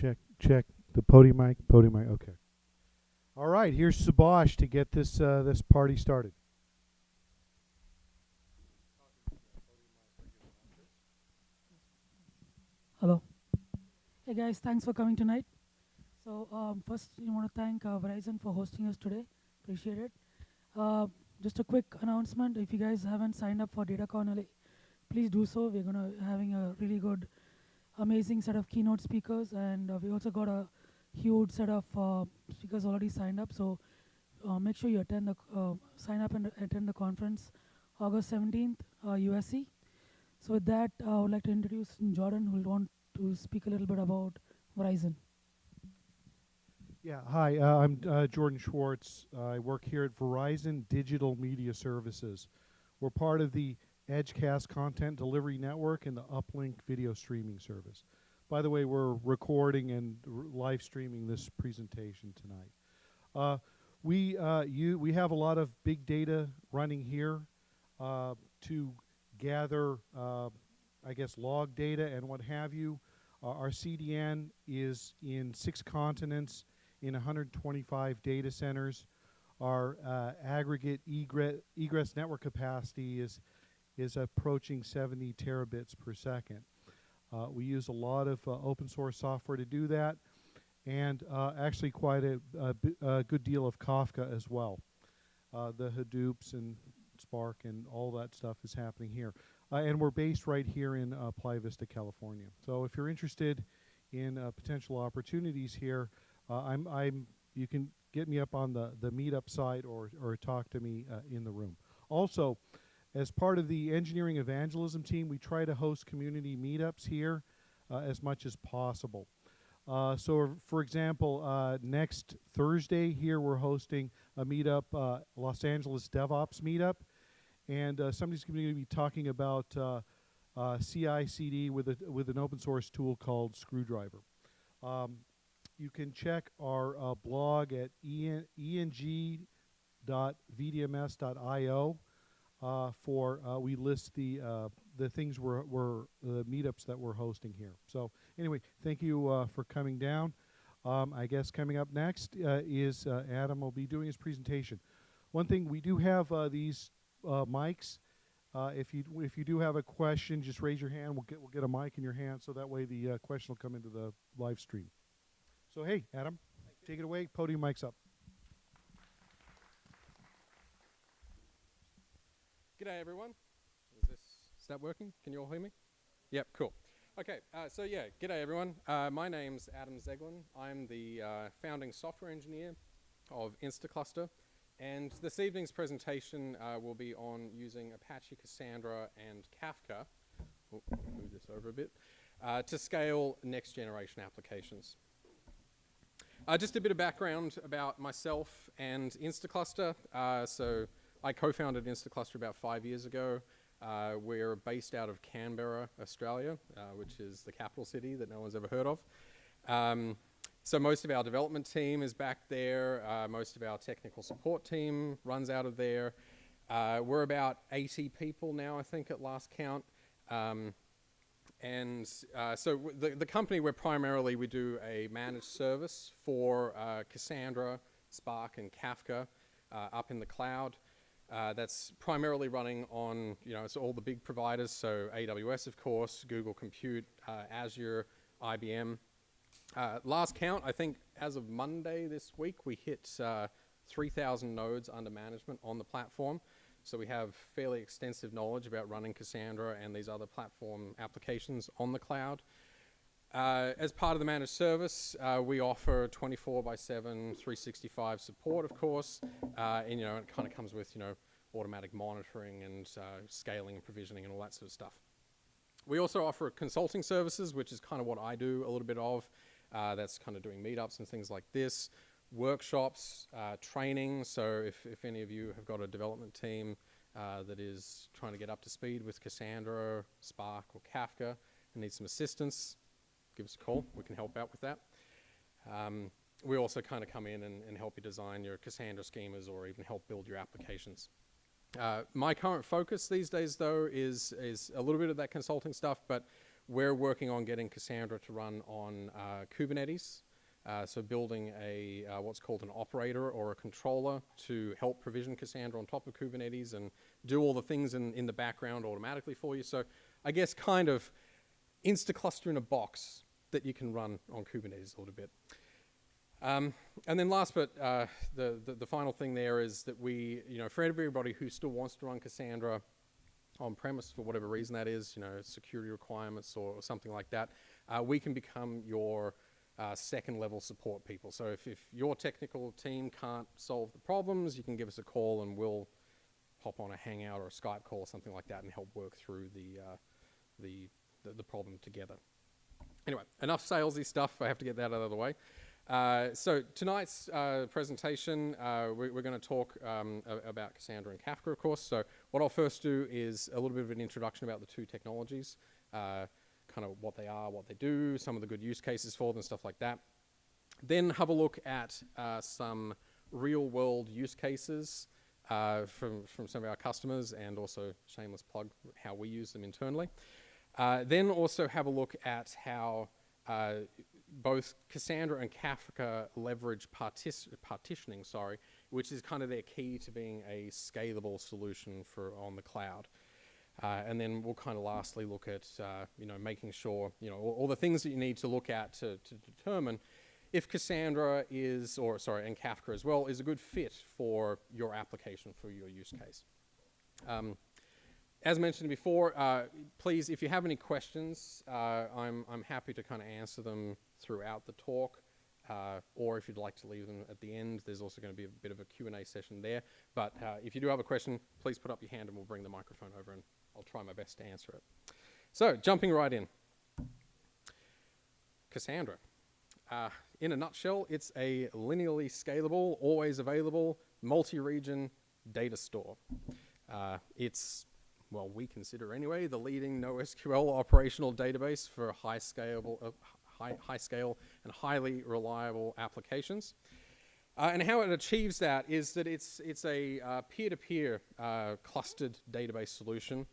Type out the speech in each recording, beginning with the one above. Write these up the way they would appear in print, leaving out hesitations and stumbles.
check. The podium mic. Okay. All right, here's Subash to get this this party started. Hello. Hey guys, thanks for coming tonight. So first, I want to thank Verizon for hosting us today. Appreciate it. Just a quick announcement: if you guys haven't signed up for DataCon LA, please do so. We're gonna having a really good, amazing set of keynote speakers, and we also got a huge set of speakers already signed up. So make sure you attend the sign up and attend the conference, August 17th, USC. So with that, I would like to introduce Jordan, who will want to speak a little bit about Verizon. Yeah, hi, I'm Jordan Schwartz. I work here at Verizon Digital Media Services. We're part of the EdgeCast Content Delivery Network and the Uplink video streaming service. By the way, we're recording and live streaming this presentation tonight. We have a lot of big data running here to gather, I guess, log data and what have you. Our CDN is in 6 continents in 125 data centers. Our aggregate egress network capacity is approaching 70 terabits per second. We use a lot of open source software to do that, and actually quite a good deal of Kafka as well. The Hadoops and Spark and all that stuff is happening here. And we're based right here in Playa Vista, California. So if you're interested in potential opportunities here, you can get me up on the meetup site or talk to me in the room. Also, as part of the engineering evangelism team, we try to host community meetups here as much as possible. So, for example, next Thursday here we're hosting a meetup, Los Angeles DevOps meetup, and somebody's going to be talking about CI/CD with an open source tool called Screwdriver. You can check our blog at eng.vdms.io we list the things the meetups that we're hosting here. So anyway, thank you for coming down. I guess coming up next is Adam will be doing his presentation. One thing, we do have these mics. If you do have a question, just raise your hand. We'll get a mic in your hand, so that way the question will come into the live stream. So hey, Adam, take it away. Podium mic's up. G'day everyone. Is that working? Can you all hear me? Yep, cool. Okay, so yeah, g'day everyone. My name's Adam Zeglin. I'm the founding software engineer of Cluster, and this evening's presentation will be on using Apache Cassandra and Kafka, move this over a bit, to scale next generation applications. Just a bit of background about myself and Cluster. So I co-founded Cluster about 5 years ago. We're based out of Canberra, Australia, which is the capital city that no one's ever heard of. So most of our development team is back there. Most of our technical support team runs out of there. We're about 80 people now, I think, at last count. So the company, we do a managed service for Cassandra, Spark, and Kafka up in the cloud. That's primarily running on, it's all the big providers, so AWS, of course, Google Compute, Azure, IBM. Last count, I think as of Monday this week, we hit 3,000 nodes under management on the platform. So we have fairly extensive knowledge about running Cassandra and these other platform applications on the cloud. As part of the managed service, we offer 24/7, 365 support, of course, and it kind of comes with automatic monitoring and scaling and provisioning and all that sort of stuff. We also offer consulting services, which is kind of what I do a little bit of. That's kind of doing meetups and things like this, workshops, training. So if any of you have got a development team that is trying to get up to speed with Cassandra, Spark, or Kafka and need some assistance, give us a call. We can help out with that. We also kind of come in and help you design your Cassandra schemas or even help build your applications. My current focus these days, though, is a little bit of that consulting stuff, but we're working on getting Cassandra to run on Kubernetes. So building a what's called an operator or a controller to help provision Cassandra on top of Kubernetes and do all the things in the background automatically for you. So I guess kind of Insta-cluster in a box that you can run on Kubernetes a little bit. And then last but the final thing there is that we, for everybody who still wants to run Cassandra on premise for whatever reason that is, security requirements or something like that, we can become your second level support people. So if your technical team can't solve the problems, you can give us a call and we'll hop on a Hangout or a Skype call or something like that and help work through the problem together. Anyway, enough salesy stuff. I have to get that out of the way. So tonight's presentation, we're going to talk about Cassandra and Kafka, of course. So what I'll first do is a little bit of an introduction about the two technologies, kind of what they are, what they do, some of the good use cases for them, stuff like that. Then have a look at some real-world use cases from some of our customers, and also, shameless plug, how we use them internally. Then also have a look at how both Cassandra and Kafka leverage partitioning, which is kind of their key to being a scalable solution for on the cloud. And then we'll kind of lastly look at making sure all the things that you need to look at to determine if Cassandra is, and Kafka as well, is a good fit for your application, for your use case. As mentioned before, please, if you have any questions, I'm happy to kind of answer them throughout the talk, or if you'd like to leave them at the end, there's also going to be a bit of a Q&A session there. But if you do have a question, please put up your hand and we'll bring the microphone over and I'll try my best to answer it. So, jumping right in. Cassandra. In a nutshell, it's a linearly scalable, always available, multi-region data store. It's, well, we consider anyway, the leading NoSQL operational database for high scale and highly reliable applications. And how it achieves that is that it's a peer-to-peer clustered database solution.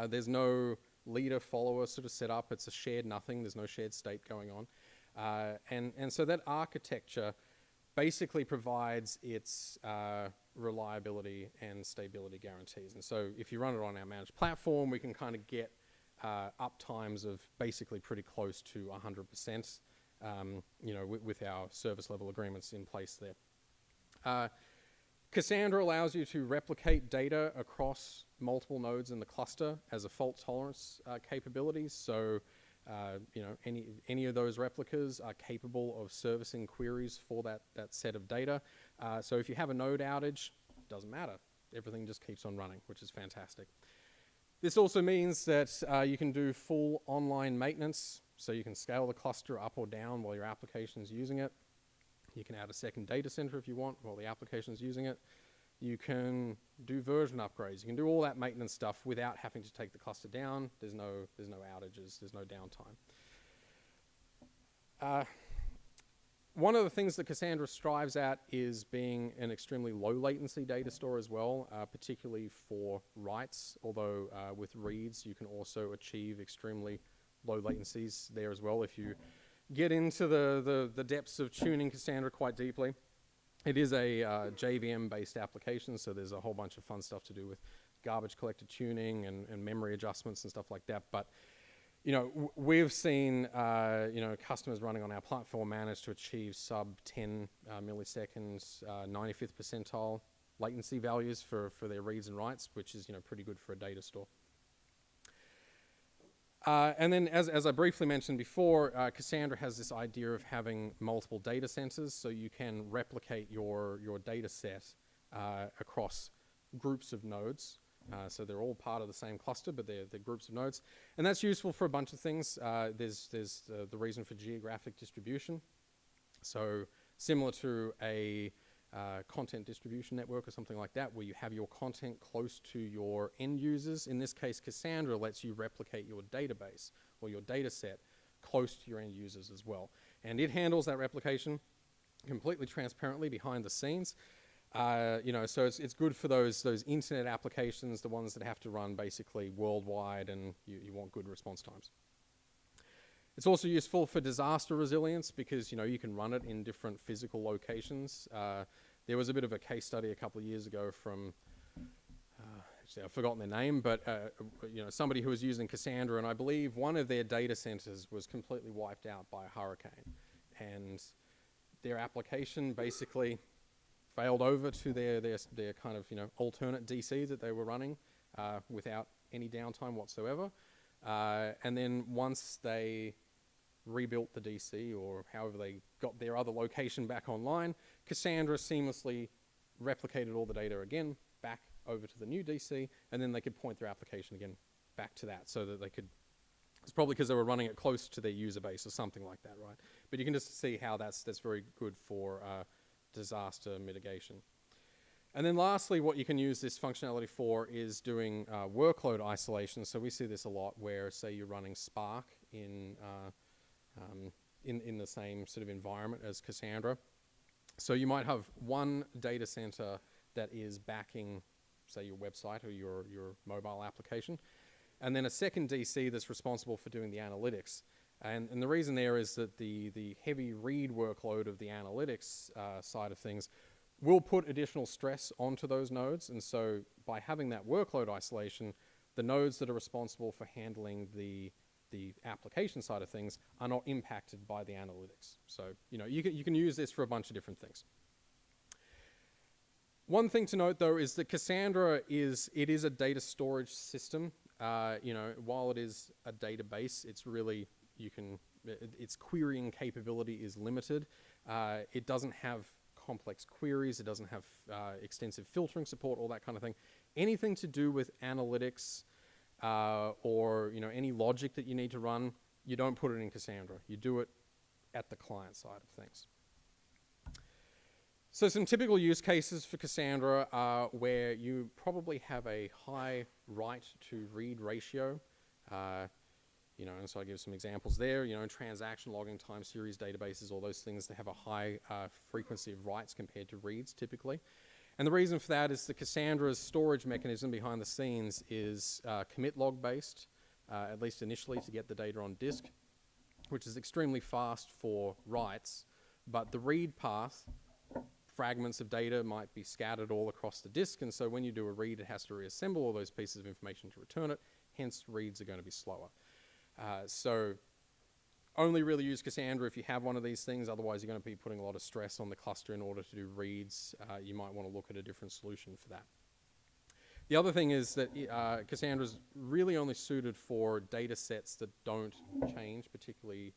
There's no leader-follower sort of setup. It's a shared nothing. There's no shared state going on. And so that architecture basically provides its reliability and stability guarantees. And so if you run it on our managed platform, we can kind of get uptimes of basically pretty close to 100%, with our service level agreements in place there. Cassandra allows you to replicate data across multiple nodes in the cluster as a fault tolerance capability. So, any of those replicas are capable of servicing queries for that set of data. So if you have a node outage, doesn't matter. Everything just keeps on running, which is fantastic. This also means that you can do full online maintenance. So you can scale the cluster up or down while your application is using it. You can add a second data center if you want while the application is using it. You can do version upgrades. You can do all that maintenance stuff without having to take the cluster down. There's no outages. There's no downtime. One of the things that Cassandra strives at is being an extremely low latency data store as well, particularly for writes, although with reads you can also achieve extremely low latencies there as well if you get into the depths of tuning Cassandra quite deeply. It is a JVM-based application, so there's a whole bunch of fun stuff to do with garbage collector tuning and memory adjustments and stuff like that. But we've seen customers running on our platform manage to achieve sub 10 milliseconds, 95th percentile latency values for their reads and writes, which is pretty good for a data store. And then, as I briefly mentioned before, Cassandra has this idea of having multiple data centers, so you can replicate your data set across groups of nodes. So they're all part of the same cluster, but they're groups of nodes. And that's useful for a bunch of things. There's the reason for geographic distribution. So similar to a content distribution network or something like that, where you have your content close to your end users. In this case, Cassandra lets you replicate your database or your data set close to your end users as well. And it handles that replication completely transparently behind the scenes. So it's good for those internet applications, the ones that have to run basically worldwide, and you want good response times. It's also useful for disaster resilience because, you can run it in different physical locations. There was a bit of a case study a couple of years ago from, actually I've forgotten their name, but somebody who was using Cassandra, and I believe one of their data centers was completely wiped out by a hurricane. And their application basically failed over to their kind of, alternate DC that they were running without any downtime whatsoever. And then once they rebuilt the DC, or however they got their other location back online, Cassandra seamlessly replicated all the data again back over to the new DC, and then they could point their application again back to that, so that they could, it's probably because they were running it close to their user base or something like that, right? But you can just see how that's very good for disaster mitigation. And then lastly, what you can use this functionality for is doing workload isolation. So we see this a lot where, say, you're running Spark in the same sort of environment as Cassandra. So you might have one data center that is backing, say, your website or your mobile application, and then a second DC that's responsible for doing the analytics. And the reason there is that the heavy read workload of the analytics side of things will put additional stress onto those nodes. And so by having that workload isolation, the nodes that are responsible for handling the application side of things are not impacted by the analytics. So, you can use this for a bunch of different things. One thing to note, though, is that Cassandra is a data storage system. While it is a database, it's really, its querying capability is limited. It doesn't have complex queries. It doesn't have extensive filtering support, all that kind of thing. Anything to do with analytics or any logic that you need to run, you don't put it in Cassandra. You do it at the client side of things. So some typical use cases for Cassandra are where you probably have a high write to read ratio. And so I give some examples there, transaction logging, time series databases, all those things that have a high frequency of writes compared to reads typically. And the reason for that is that Cassandra's storage mechanism behind the scenes is commit log based, at least initially, to get the data on disk, which is extremely fast for writes, but the read path, fragments of data might be scattered all across the disk, and so when you do a read, it has to reassemble all those pieces of information to return it, hence reads are going to be slower. So only really use Cassandra if you have one of these things, otherwise you're going to be putting a lot of stress on the cluster in order to do reads. You might want to look at a different solution for that. The other thing is that Cassandra is really only suited for data sets that don't change, particularly,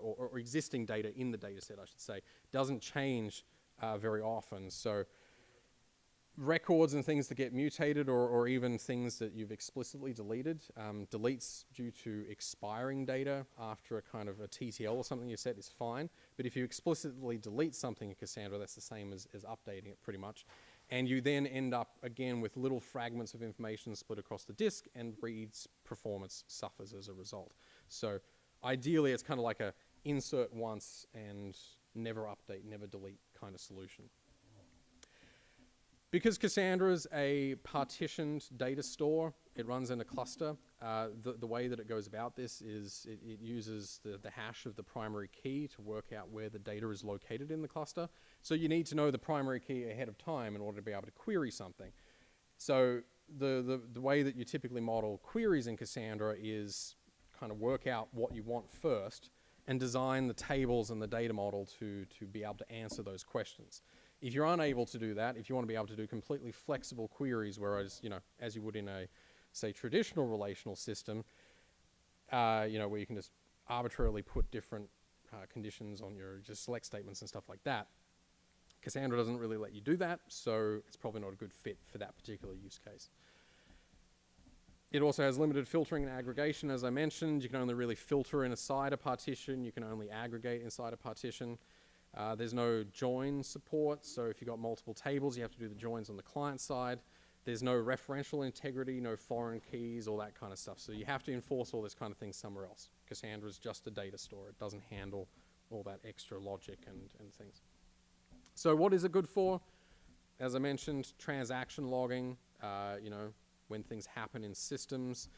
or existing data in the data set, I should say, doesn't change very often. So records and things that get mutated, or even things that you've explicitly deleted, deletes due to expiring data after a kind of a TTL or something you set is fine. But if you explicitly delete something in Cassandra, that's the same as updating it pretty much. And you then end up, again, with little fragments of information split across the disk, and reads performance suffers as a result. So ideally, it's kind of like a insert once and never update, never delete kind of solution. Because Cassandra is a partitioned data store, it runs in a cluster. The way that it goes about this is it uses the hash of the primary key to work out where the data is located in the cluster. So you need to know the primary key ahead of time in order to be able to query something. So the way that you typically model queries in Cassandra is kind of work out what you want first and design the tables and the data model to be able to answer those questions. If you're unable to do that, if you want to be able to do completely flexible queries, whereas, as you would in a, say, traditional relational system, where you can just arbitrarily put different conditions on your just select statements and stuff like that, Cassandra doesn't really let you do that, so it's probably not a good fit for that particular use case. It also has limited filtering and aggregation, as I mentioned. You can only really filter inside a partition. You can only aggregate inside a partition. There's no join support, so if you've got multiple tables, you have to do the joins on the client side. There's no referential integrity, no foreign keys, all that kind of stuff. So you have to enforce all this kind of thing somewhere else. Cassandra is just a data store. It doesn't handle all that extra logic and things. So what is it good for? As I mentioned, transaction logging, when things happen in systems.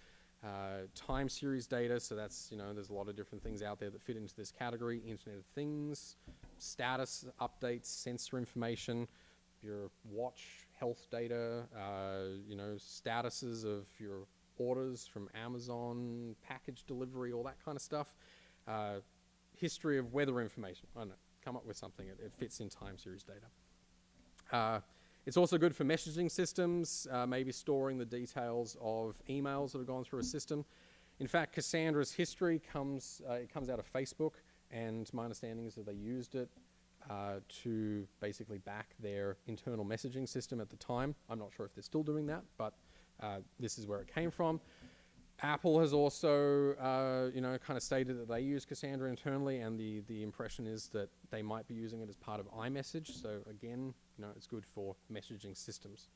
time series data, so that's, there's a lot of different things out there that fit into this category. Internet of Things, status updates, sensor information, your watch, health data, statuses of your orders from Amazon, package delivery, all that kind of stuff. History of weather information. I don't know, come up with something. It fits in time series data. It's also good for messaging systems, maybe storing the details of emails that have gone through a system. In fact, Cassandra's history comes out of Facebook, and my understanding is that they used it to basically back their internal messaging system at the time. I'm not sure if they're still doing that, but this is where it came from. Apple has also, kind of stated that they use Cassandra internally, and the impression is that they might be using it as part of iMessage. So again, it's good for messaging systems.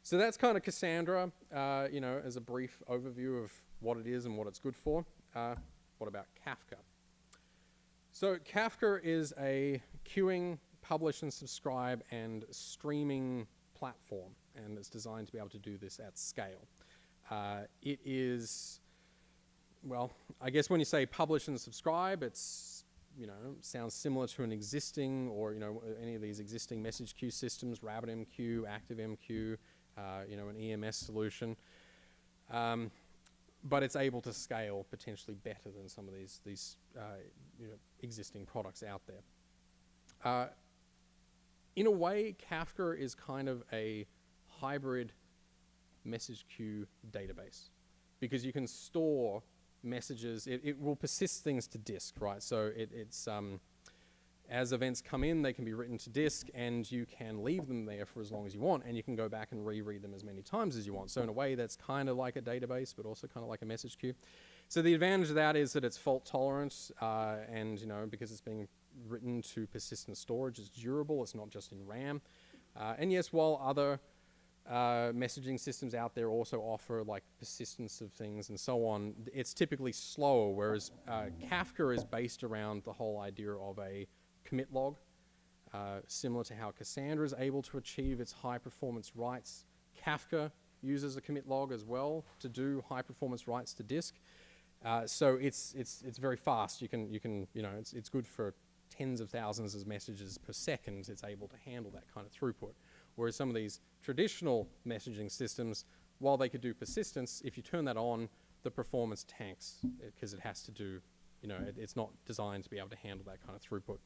So that's kind of Cassandra, as a brief overview of what it is and what it's good for. What about Kafka? So Kafka is a queuing, publish and subscribe, and streaming platform, and it's designed to be able to do this at scale. It is, well, I guess when you say publish and subscribe, it's, sounds similar to an existing or, any of these existing message queue systems, RabbitMQ, ActiveMQ, an EMS solution. But it's able to scale potentially better than some of these existing products out there. In a way, Kafka is kind of a hybrid message queue database, because you can store messages. It will persist things to disk, right? So it's as events come in, they can be written to disk, and you can leave them there for as long as you want, and you can go back and reread them as many times as you want. So in a way, that's kind of like a database, but also kind of like a message queue. So the advantage of that is that it's fault tolerant, and because it's being written to persistent storage, it's durable. It's not just in RAM. And yes, while other messaging systems out there also offer like persistence of things and so on, it's typically slower, whereas Kafka is based around the whole idea of a commit log, similar to how Cassandra is able to achieve its high performance writes. Kafka uses a commit log as well to do high performance writes to disk. So it's very fast. You can it's good for tens of thousands of messages per second. It's able to handle that kind of throughput. Whereas some of these traditional messaging systems, while they could do persistence, if you turn that on, the performance tanks because it has to do, it's not designed to be able to handle that kind of throughput.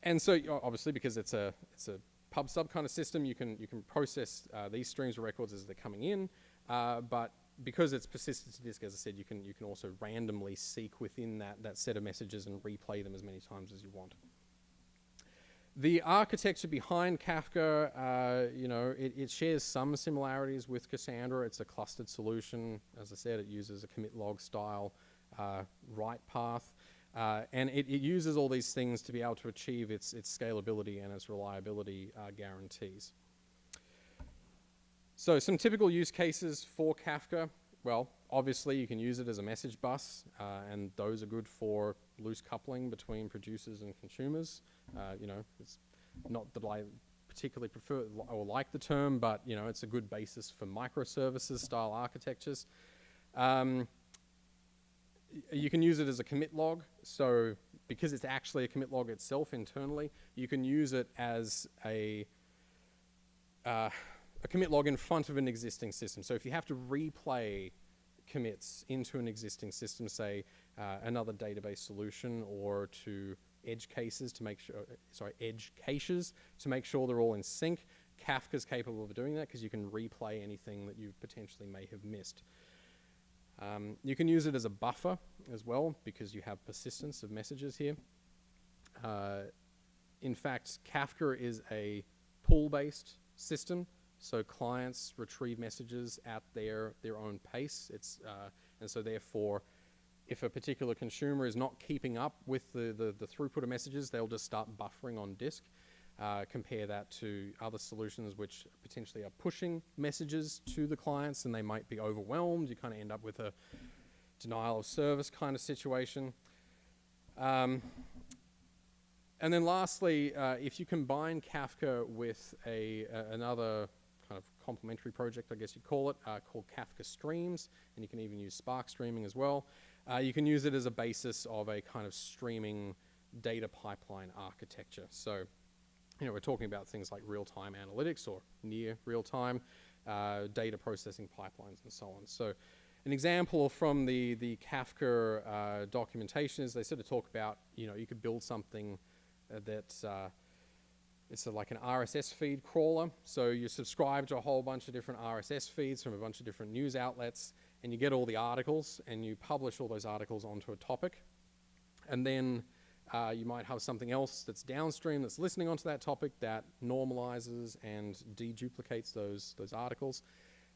And so obviously, because it's a pub sub kind of system, you can process these streams of records as they're coming in, but because it's persistent to disk, as I said, you can also randomly seek within that set of messages and replay them as many times as you want. The architecture behind Kafka, it shares some similarities with Cassandra. It's a clustered solution. As I said, it uses a commit log style write path. And it uses all these things to be able to achieve its scalability and its reliability guarantees. So some typical use cases for Kafka. Well, obviously you can use it as a message bus, and those are good for loose coupling between producers and consumers. It's not that I particularly prefer or like the term, but it's a good basis for microservices style architectures. You can use it as a commit log. So because it's actually a commit log itself internally, you can use it as a commit log in front of an existing system. So if you have to replay commits into an existing system, say another database solution, or to edge caches to make sure, they're all in sync, Kafka's capable of doing that because you can replay anything that you potentially may have missed. You can use it as a buffer as well because you have persistence of messages here. In fact, Kafka is a pool-based system, so clients retrieve messages at their own pace. And so therefore, if a particular consumer is not keeping up with the throughput of messages, they'll just start buffering on disk. Compare that to other solutions which potentially are pushing messages to the clients, and they might be overwhelmed. You kind of end up with a denial of service kind of situation. And then lastly, if you combine Kafka with another kind of complementary project, I guess you'd call it, called Kafka Streams, and you can even use Spark streaming as well. You can use it as a basis of a kind of streaming data pipeline architecture. So, you know, we're talking about things like real-time analytics or near real-time data processing pipelines and so on. So an example from the Kafka documentation is they sort of talk about, you know, you could build something that's it's like an RSS feed crawler. So you subscribe to a whole bunch of different RSS feeds from a bunch of different news outlets, and you get all the articles, and you publish all those articles onto a topic. And then you might have something else that's downstream that's listening onto that topic that normalizes and deduplicates those articles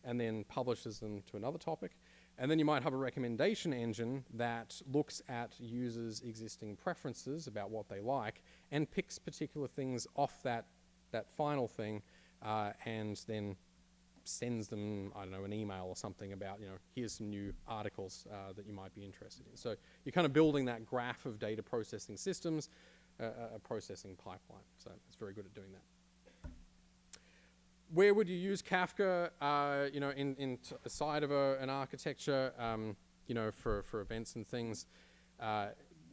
and then publishes them to another topic. And then you might have a recommendation engine that looks at users' existing preferences about what they like and picks particular things off that final thing and then sends them, I don't know, an email or something about, you know, here's some new articles that you might be interested in. So you're kind of building that graph of data processing systems, a processing pipeline. So it's very good at doing that. Where would you use Kafka, you know, aside of an architecture, you know, for events and things?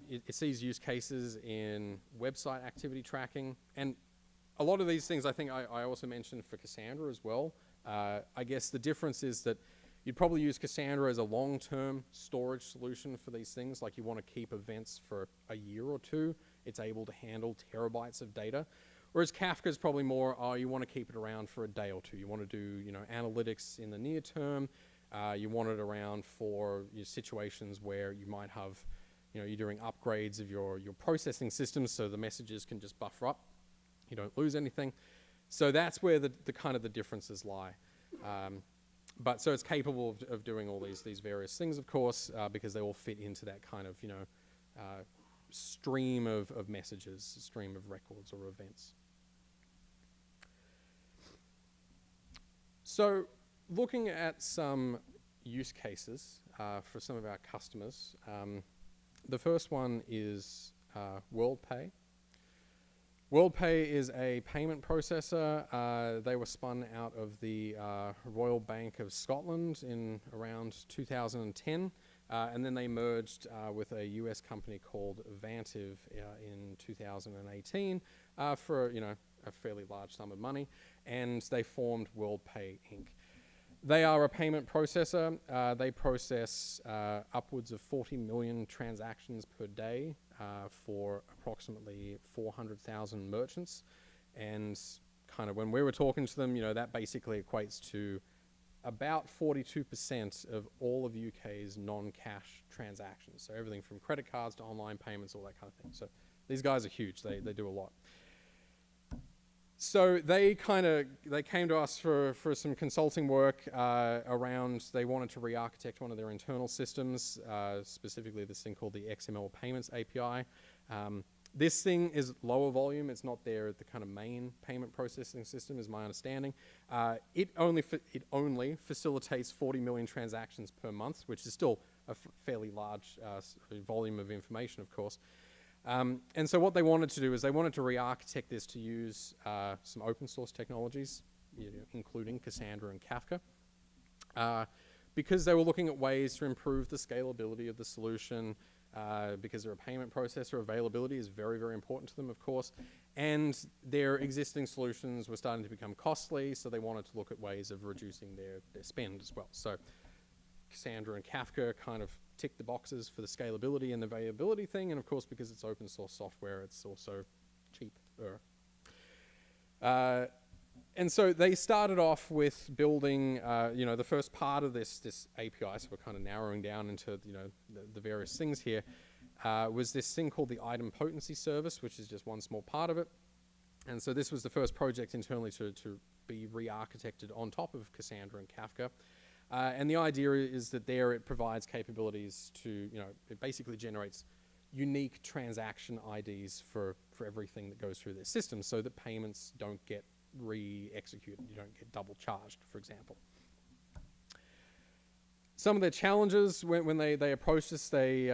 It sees use cases in website activity tracking. And a lot of these things I think I also mentioned for Cassandra as well. I guess the difference is that you'd probably use Cassandra as a long-term storage solution for these things. Like you want to keep events for a year or two. It's able to handle terabytes of data. Whereas Kafka is probably more, you want to keep it around for a day or two. You want to do, you know, analytics in the near term. You want it around for situations where you might have, you know, you're doing upgrades of your processing systems so the messages can just buffer up. You don't lose anything. So that's where the kind of the differences lie. But so it's capable of doing all these various things, of course, because they all fit into that kind of, you know, stream of messages, stream of records or events. So looking at some use cases for some of our customers, the first one is Worldpay. Worldpay is a payment processor. They were spun out of the Royal Bank of Scotland in around 2010, and then they merged with a US company called Vantiv in 2018 for, you know, a fairly large sum of money, and they formed Worldpay Inc. They are a payment processor. They process upwards of 40 million transactions per day for approximately 400,000 merchants. And kind of when we were talking to them, you know, that basically equates to about 42% of all of UK's non-cash transactions. So everything from credit cards to online payments, all that kind of thing. So these guys are huge. They do a lot. So they came to us for some consulting work around, they wanted to re-architect one of their internal systems, specifically this thing called the XML Payments API. This thing is lower volume. It's not the kind of main payment processing system, is my understanding. It only facilitates 40 million transactions per month, which is still a fairly large volume of information, of course. And so what they wanted to do is they wanted to re-architect this to use some open source technologies, including Cassandra and Kafka, because they were looking at ways to improve the scalability of the solution, because they're a payment processor. Availability is very, very important to them, of course, and their existing solutions were starting to become costly, so they wanted to look at ways of reducing their spend as well. So Cassandra and Kafka kind of tick the boxes for the scalability and the availability thing, and of course, because it's open source software, it's also cheaper. And so they started off with building, you know, the first part of this API, so we're kind of narrowing down into, you know, the various things here, was this thing called the item potency service, which is just one small part of it. And so this was the first project internally to be re-architected on top of Cassandra and Kafka. And the idea is that there it provides capabilities to, you know, it basically generates unique transaction IDs for everything that goes through their system so that payments don't get re-executed. You don't get double charged, for example. Some of their challenges when they approached us, they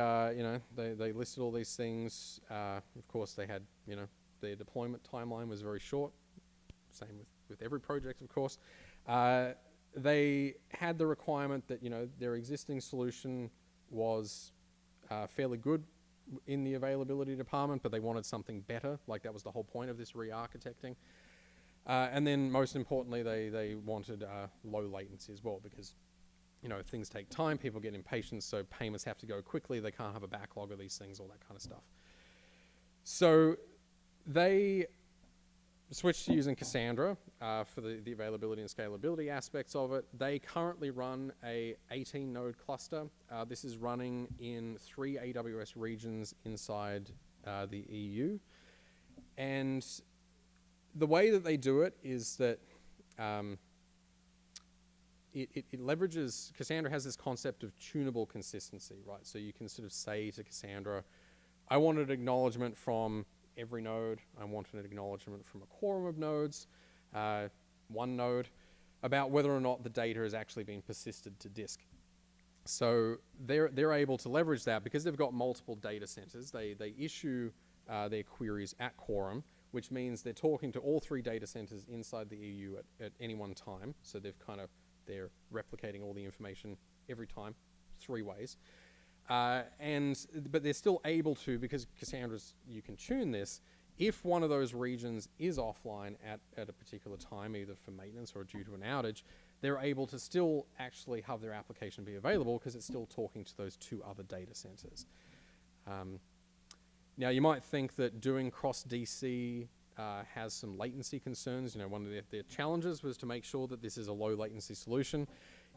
listed all these things. Of course, they had, you know, their deployment timeline was very short. Same with every project, of course. They had the requirement that their existing solution was fairly good in the availability department, but they wanted something better. Like, that was the whole point of this re-architecting. And then most importantly, they wanted low latency as well, because things take time, people get impatient, so payments have to go quickly, they can't have a backlog of these things, all that kind of stuff. So they switched to using Cassandra for the availability and scalability aspects of it. They currently run a 18-node cluster. This is running in 3 AWS regions inside the EU. And the way that they do it is that it leverages, Cassandra has this concept of tunable consistency, right? So you can sort of say to Cassandra, I want an acknowledgement from every node, I want an acknowledgement from a quorum of nodes, one node, about whether or not the data has actually been persisted to disk. So they're able to leverage that because they've got multiple data centers. They issue their queries at quorum, which means they're talking to all 3 data centers inside the EU at any one time. So they're replicating all the information every time, 3 ways. But they're still able to, because Cassandra's, you can tune this, if one of those regions is offline at a particular time, either for maintenance or due to an outage, they're able to still actually have their application be available because it's still talking to those 2 other data centers. Now, you might think that doing cross-DC has some latency concerns. One of their challenges was to make sure that this is a low latency solution.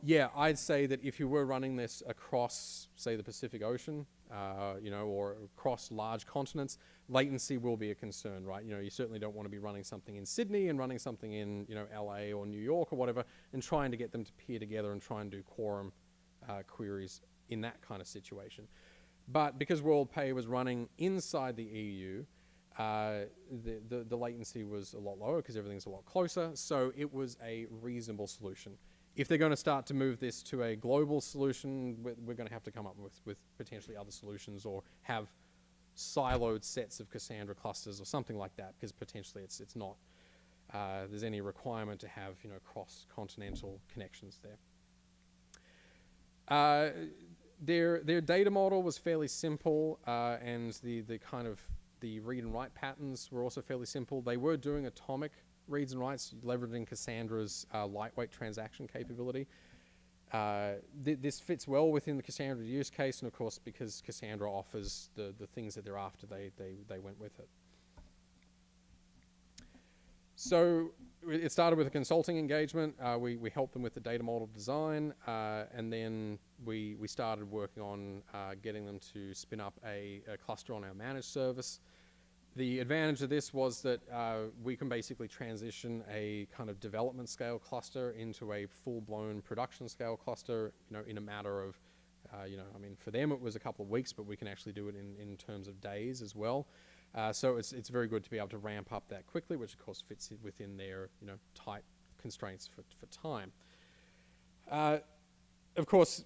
Yeah, I'd say that if you were running this across, say, the Pacific Ocean, or across large continents, latency will be a concern, right? You certainly don't want to be running something in Sydney and running something in, LA or New York or whatever, and trying to get them to peer together and try and do quorum queries in that kind of situation. But because WorldPay was running inside the EU, the latency was a lot lower because everything's a lot closer, so it was a reasonable solution. If they're going to start to move this to a global solution, we're going to have to come up with potentially other solutions, or have siloed sets of Cassandra clusters or something like that, because potentially it's not there's any requirement to have cross-continental connections there. Their data model was fairly simple, and the read and write patterns were also fairly simple. They were doing atomic reads and writes, leveraging Cassandra's lightweight transaction capability. This fits well within the Cassandra use case, and of course, because Cassandra offers the things that they're after, they went with it. So it started with a consulting engagement. We helped them with the data model design, and then we started working on getting them to spin up a cluster on our managed service. The advantage of this was that we can basically transition a kind of development scale cluster into a full-blown production scale cluster, in a matter of, for them it was a couple of weeks, but we can actually do it in terms of days as well. So it's very good to be able to ramp up that quickly, which of course fits within their tight constraints for time. Of course,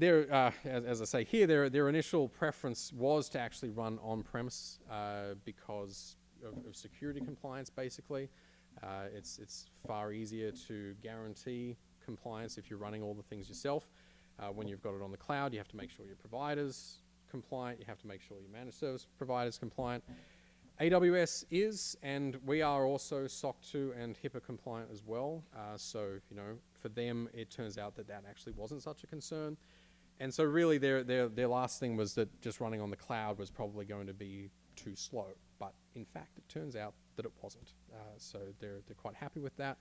as I say here, their initial preference was to actually run on-premise because of security compliance, basically. It's far easier to guarantee compliance if you're running all the things yourself. When you've got it on the cloud, you have to make sure your provider's compliant, you have to make sure your managed service provider's compliant. AWS is, and we are also SOC 2 and HIPAA compliant as well. So, for them, it turns out that actually wasn't such a concern. And so really their last thing was that just running on the cloud was probably going to be too slow. But in fact, it turns out that it wasn't. So they're quite happy with that.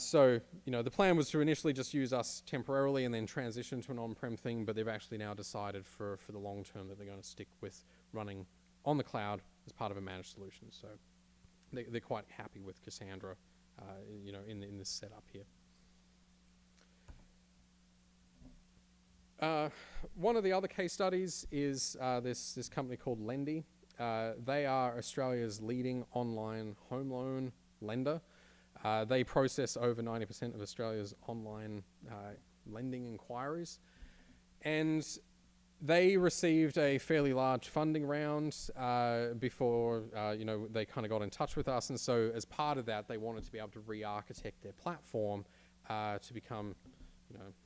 So, the plan was to initially just use us temporarily and then transition to an on-prem thing, but they've actually now decided for the long term that they're going to stick with running on the cloud as part of a managed solution. So they're quite happy with Cassandra, in this setup here. One of the other case studies is this company called Lendi. They are Australia's leading online home loan lender. They process over 90% of Australia's online lending inquiries. And They received a fairly large funding round before they kind of got in touch with us, and so as part of that, they wanted to be able to re-architect their platform to become,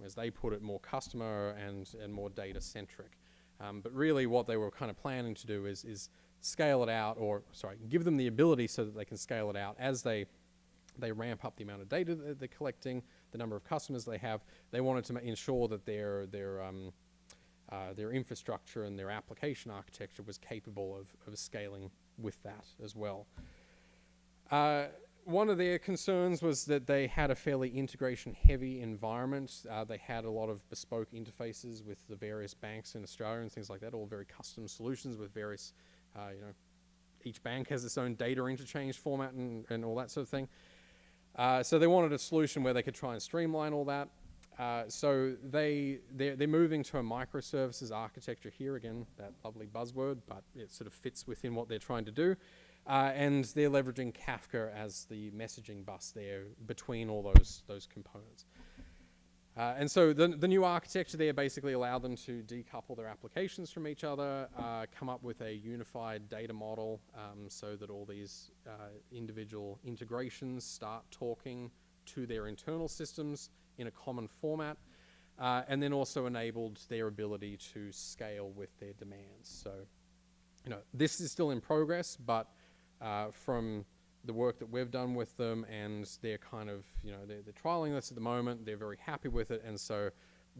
as they put it, more customer and more data centric. But really, what they were kind of planning to do is scale it out, give them the ability so that they can scale it out as they ramp up the amount of data that they're collecting, the number of customers they have. They wanted to ensure that their infrastructure and their application architecture was capable of scaling with that as well. One of their concerns was that they had a fairly integration-heavy environment. They had a lot of bespoke interfaces with the various banks in Australia and things like that, all very custom solutions with various, each bank has its own data interchange format and all that sort of thing. So they wanted a solution where they could try and streamline all that. So they're moving to a microservices architecture here, again, that lovely buzzword, but it sort of fits within what they're trying to do. And they're leveraging Kafka as the messaging bus there between all those components. And so the new architecture there basically allowed them to decouple their applications from each other, come up with a unified data model so that all these individual integrations start talking to their internal systems in a common format, and then also enabled their ability to scale with their demands. So, this is still in progress, but from the work that we've done with them, and they're kind of, they're trialing this at the moment, they're very happy with it, and so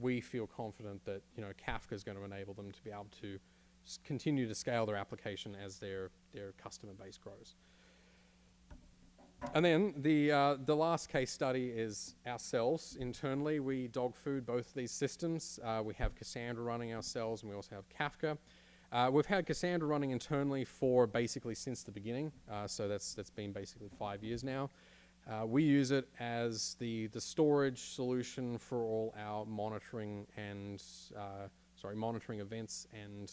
we feel confident that, Kafka is going to enable them to be able to continue to scale their application as their customer base grows. And then the last case study is ourselves internally. We dog food both of these systems. We have Cassandra running ourselves, and we also have Kafka. We've had Cassandra running internally for basically since the beginning, so that's been basically 5 years now. We use it as the storage solution for all our monitoring and monitoring events and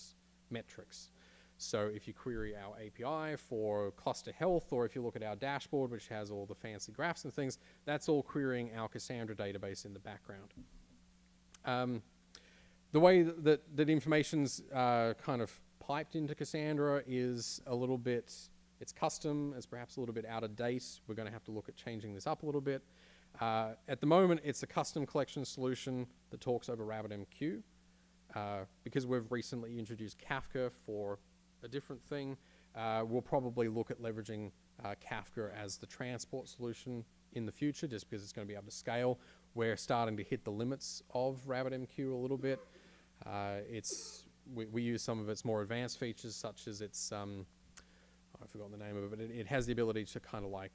metrics. So if you query our API for cluster health, or if you look at our dashboard, which has all the fancy graphs and things, that's all querying our Cassandra database in the background. The way that information's kind of piped into Cassandra is a little bit, it's custom, it's perhaps a little bit out of date. We're going to have to look at changing this up a little bit. At the moment, it's a custom collection solution that talks over RabbitMQ. Because we've recently introduced Kafka for a different thing, we'll probably look at leveraging Kafka as the transport solution in the future, just because it's going to be able to scale. We're starting to hit the limits of RabbitMQ a little bit. We use some of its more advanced features, such as its, I've forgotten the name of it, but it has the ability to kind of like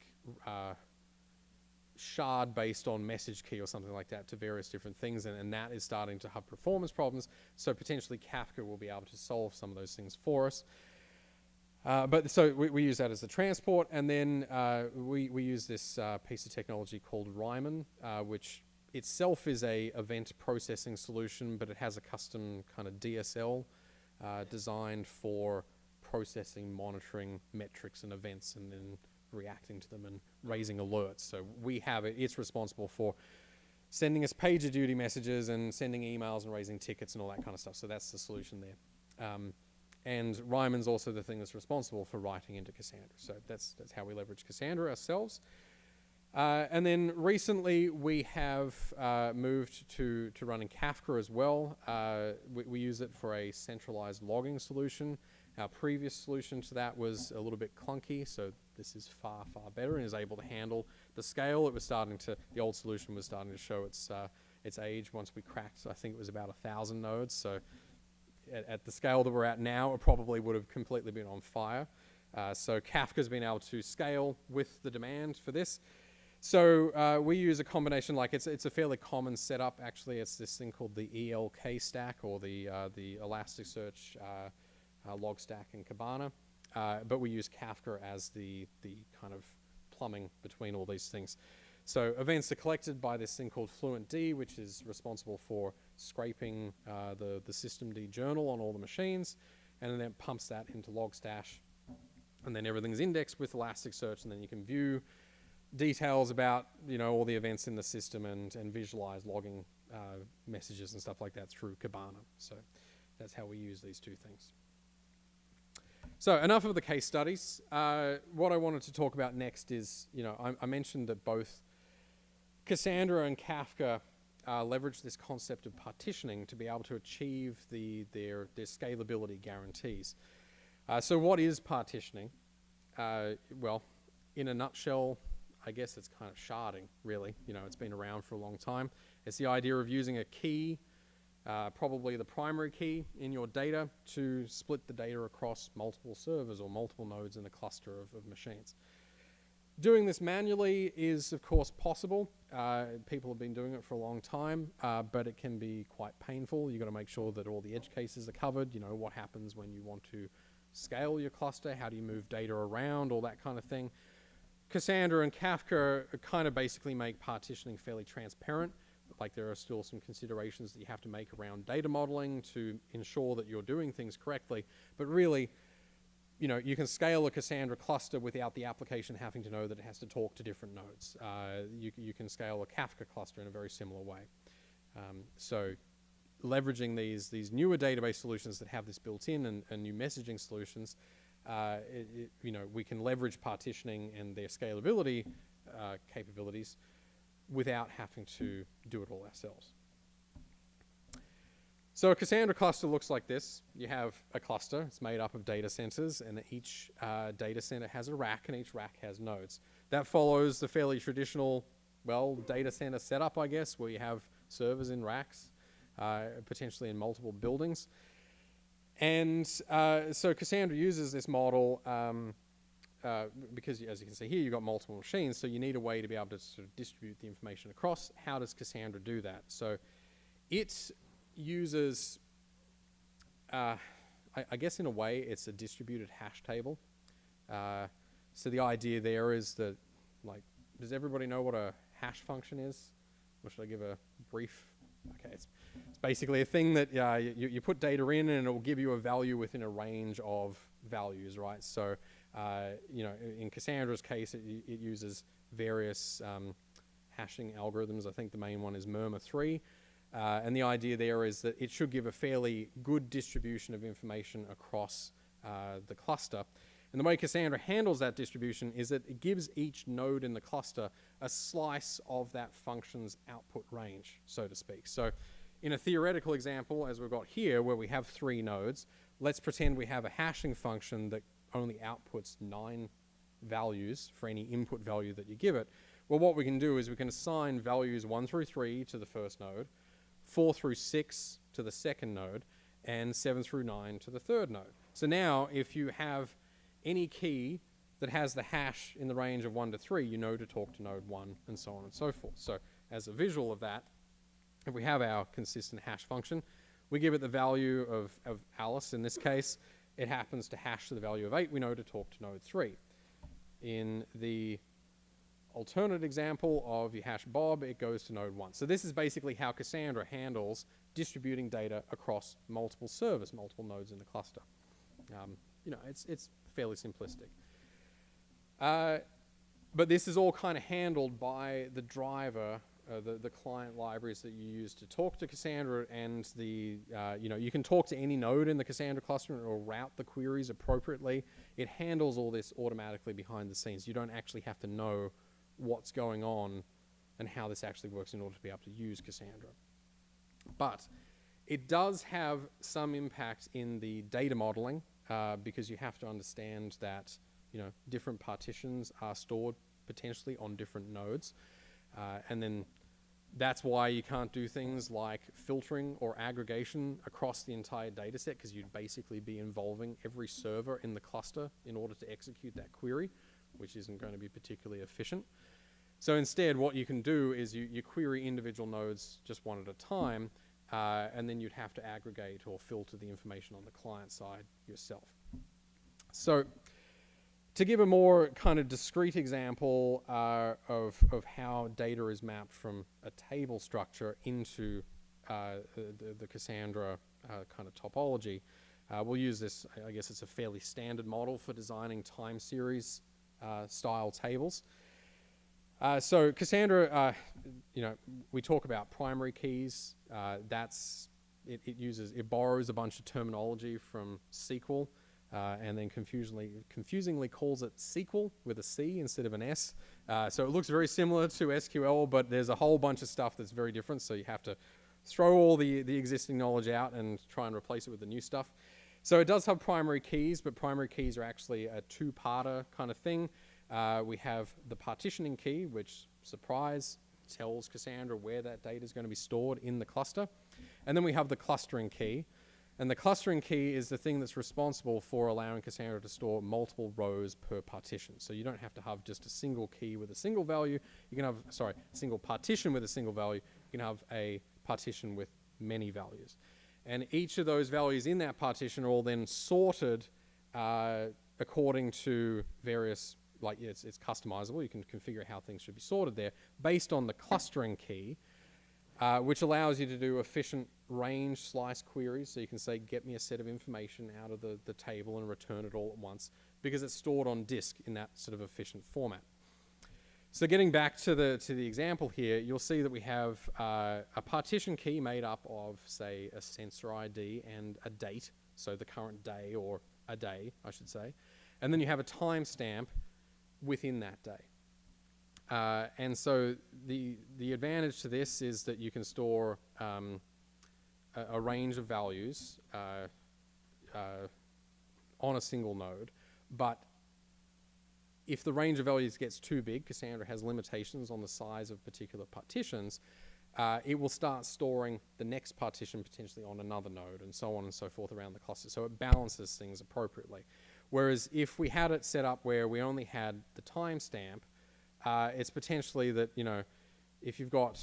shard based on message key or something like that to various different things, and that is starting to have performance problems, so potentially Kafka will be able to solve some of those things for us. But so we use that as the transport, and then we use this piece of technology called Ryman, which itself is a event processing solution, but it has a custom kind of DSL designed for processing, monitoring metrics and events, and then reacting to them and raising alerts. So we have it, it's responsible for sending us PagerDuty messages and sending emails and raising tickets and all that kind of stuff. So that's the solution there. And Ryman's also the thing that's responsible for writing into Cassandra. So that's how we leverage Cassandra ourselves. And then recently we have moved to running Kafka as well. We use it for a centralized logging solution. Our previous solution to that was a little bit clunky, so this is far, far better and is able to handle the scale. The old solution was starting to show its age once we cracked, I think it was about 1,000 nodes. So at the scale that we're at now, it probably would have completely been on fire. So Kafka's been able to scale with the demand for this. So we use a combination, like it's a fairly common setup actually. It's this thing called the ELK stack, or the Elasticsearch Logstack and Kibana. But we use Kafka as the kind of plumbing between all these things. So events are collected by this thing called flourished, which is responsible for scraping the systemd journal on all the machines, and then it pumps that into Logstash, and then everything's indexed with Elasticsearch, and then you can view details about all the events in the system and visualize logging messages and stuff like that through Kibana. So That's how we use these two things. So enough of the case studies. What I wanted to talk about next is, I mentioned that both Cassandra and Kafka leverage this concept of partitioning to be able to achieve their scalability guarantees. So what is partitioning? Well, in a nutshell, I guess it's kind of sharding, really. It's been around for a long time. It's the idea of using a key, probably the primary key in your data, to split the data across multiple servers or multiple nodes in a cluster of machines. Doing this manually is, of course, possible. People have been doing it for a long time, but it can be quite painful. You've got to make sure that all the edge cases are covered. What happens when you want to scale your cluster? How do you move data around? All that kind of thing. Cassandra and Kafka kind of basically make partitioning fairly transparent. Like, there are still some considerations that you have to make around data modeling to ensure that you're doing things correctly. But really, you can scale a Cassandra cluster without the application having to know that it has to talk to different nodes. You can scale a Kafka cluster in a very similar way. So leveraging these newer database solutions that have this built in and new messaging solutions, we can leverage partitioning and their scalability capabilities without having to do it all ourselves. So a Cassandra cluster looks like this. You have a cluster. It's made up of data centers, and each data center has a rack, and each rack has nodes. That follows the fairly traditional, data center setup, I guess, where you have servers in racks, potentially in multiple buildings. And so Cassandra uses this model because, as you can see here, you've got multiple machines, so you need a way to be able to sort of distribute the information across. How does Cassandra do that? So it uses, I guess in a way, it's a distributed hash table. So the idea there is that, does everybody know what a hash function is? Or should I give a brief? Okay, it's basically a thing that you put data in, and it will give you a value within a range of values, right? So, in Cassandra's case, it uses various hashing algorithms. I think the main one is Murmur3. And the idea there is that it should give a fairly good distribution of information across the cluster. And the way Cassandra handles that distribution is that it gives each node in the cluster a slice of that function's output range, so to speak. So in a theoretical example, as we've got here, where we have 3 nodes, let's pretend we have a hashing function that only outputs 9 values for any input value that you give it. Well, what we can do is we can assign values 1 through 3 to the first node, 4 through 6 to the second node, and 7 through 9 to the third node. So now, if you have any key that has the hash in the range of 1 to 3, you know to talk to node 1, and so on and so forth. So as a visual of that, if we have our consistent hash function, we give it the value of Alice. In this case, it happens to hash to the value of 8. We know to talk to node 3. In the alternate example of you hash Bob, it goes to node 1. So this is basically how Cassandra handles distributing data across multiple servers, multiple nodes in the cluster. It's fairly simplistic. But this is all kind of handled by the driver, the client libraries that you use to talk to Cassandra, and you can talk to any node in the Cassandra cluster and it will route the queries appropriately. It handles all this automatically behind the scenes. You don't actually have to know what's going on and how this actually works in order to be able to use Cassandra. But it does have some impact in the data modeling because you have to understand that different partitions are stored potentially on different nodes. And then that's why you can't do things like filtering or aggregation across the entire data set, because you'd basically be involving every server in the cluster in order to execute that query, which isn't going to be particularly efficient. So instead, what you can do is you query individual nodes just one at a time, and then you'd have to aggregate or filter the information on the client side yourself. So to give a more kind of discrete example of how data is mapped from a table structure into the Cassandra kind of topology, we'll use this. I guess it's a fairly standard model for designing time series style tables. So Cassandra, we talk about primary keys. That's it borrows a bunch of terminology from SQL, and then confusingly calls it SQL with a C instead of an S. So it looks very similar to SQL, but there's a whole bunch of stuff that's very different. So you have to throw all the existing knowledge out and try and replace it with the new stuff. So it does have primary keys, but primary keys are actually a two-parter kind of thing. We have the partitioning key, which, surprise, tells Cassandra where that data is going to be stored in the cluster. And then we have the clustering key. And the clustering key is the thing that's responsible for allowing Cassandra to store multiple rows per partition. So you don't have to have just a single key with a single value. You can have, a single partition with a single value. You can have a partition with many values. And each of those values in that partition are all then sorted according to various, like it's customizable. You can configure how things should be sorted there based on the clustering key, which allows you to do efficient range slice queries. So you can say, get me a set of information out of the table and return it all at once, because it's stored on disk in that sort of efficient format. So getting back to the example here, you'll see that we have a partition key made up of, say, a sensor ID and a date, so the current day, or a day, I should say. And then you have a timestamp within that day. And so the advantage to this is that you can store a range of values on a single node, but if the range of values gets too big, Cassandra has limitations on the size of particular partitions, it will start storing the next partition potentially on another node, and so on and so forth around the cluster. So it balances things appropriately. Whereas if we had it set up where we only had the timestamp, it's potentially that, if you've got,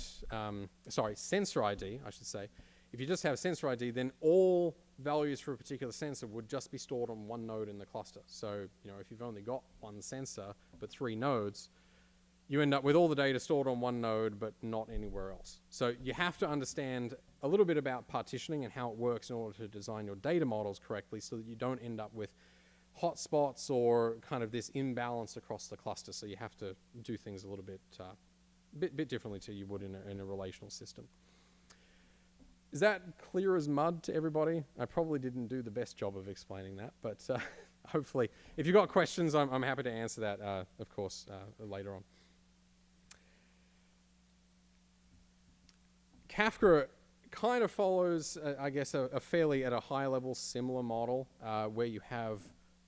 sensor ID, I should say, if you just have sensor ID, then all values for a particular sensor would just be stored on one node in the cluster. So, if you've only got one sensor but 3 nodes, you end up with all the data stored on one node but not anywhere else. So you have to understand a little bit about partitioning and how it works in order to design your data models correctly, so that you don't end up with hotspots or kind of this imbalance across the cluster. So you have to do things a little bit differently to you would in a relational system. Is that clear as mud to everybody? I probably didn't do the best job of explaining that, but hopefully, if you've got questions, I'm happy to answer that, of course, later on. Kafka kind of follows, I guess, a fairly, at a high level, similar model, where you have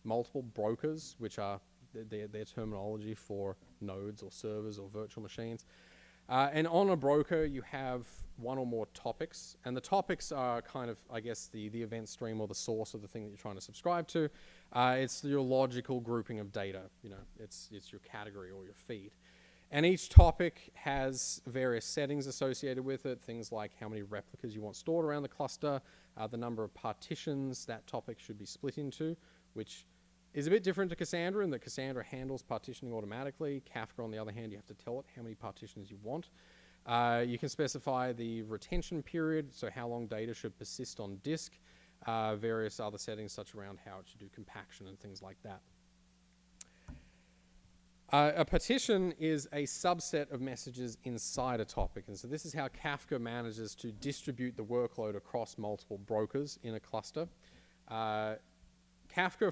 multiple brokers, which are their terminology for nodes or servers or virtual machines. And on a broker, you have one or more topics, and the topics are kind of, I guess, the event stream or the source of the thing that you're trying to subscribe to. It's your logical grouping of data. It's your category or your feed. And each topic has various settings associated with it, things like how many replicas you want stored around the cluster, the number of partitions that topic should be split into, which is a bit different to Cassandra in that Cassandra handles partitioning automatically. Kafka, on the other hand, you have to tell it how many partitions you want. You can specify the retention period, so how long data should persist on disk, various other settings such around how it should do compaction and things like that. A partition is a subset of messages inside a topic, and so this is how Kafka manages to distribute the workload across multiple brokers in a cluster. Kafka,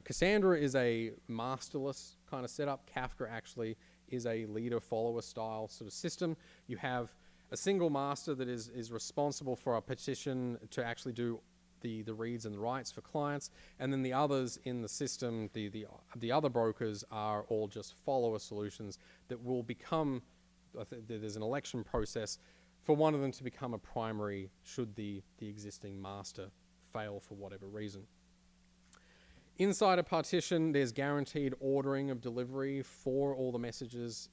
Cassandra is a masterless kind of setup. Kafka actually is a leader-follower style sort of system. You have a single master that is responsible for a partition to actually do the reads and the writes for clients, and then the others in the system, the other brokers, are all just follower solutions that will become, there's an election process for one of them to become a primary should the existing master fail for whatever reason. Inside a partition, there's guaranteed ordering of delivery for all the messages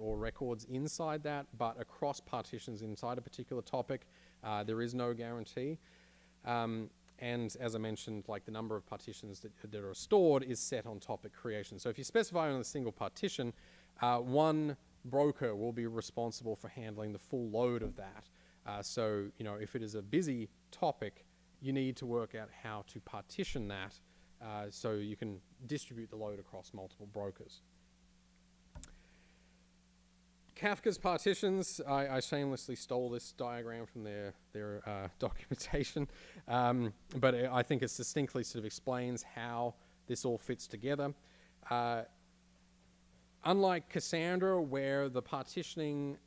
or records inside that, but across partitions inside a particular topic, there is no guarantee. And as I mentioned, like the number of partitions that are stored is set on topic creation. So if you specify on a single partition, one broker will be responsible for handling the full load of that. So if it is a busy topic, you need to work out how to partition that so you can distribute the load across multiple brokers. Kafka's partitions, I shamelessly stole this diagram from their documentation, but I think it distinctly sort of explains how this all fits together. Unlike Cassandra, where the partitioning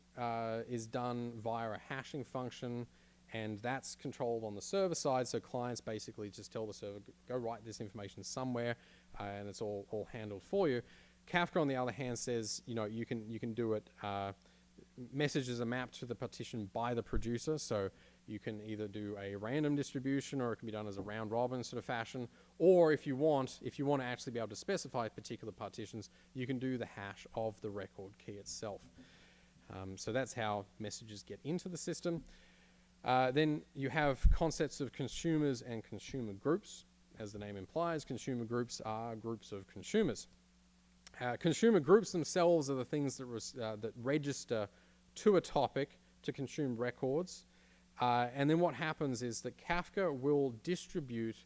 is done via a hashing function, and that's controlled on the server side, so clients basically just tell the server, go write this information somewhere, and it's all handled for you. Kafka, on the other hand, says, you can do it, messages are mapped to the partition by the producer, so you can either do a random distribution, or it can be done as a round robin sort of fashion, or if you want to actually be able to specify particular partitions, you can do the hash of the record key itself. So that's how messages get into the system. Then you have concepts of consumers and consumer groups. As the name implies, consumer groups are groups of consumers. Consumer groups themselves are the things that register to a topic to consume records. And then what happens is that Kafka will distribute,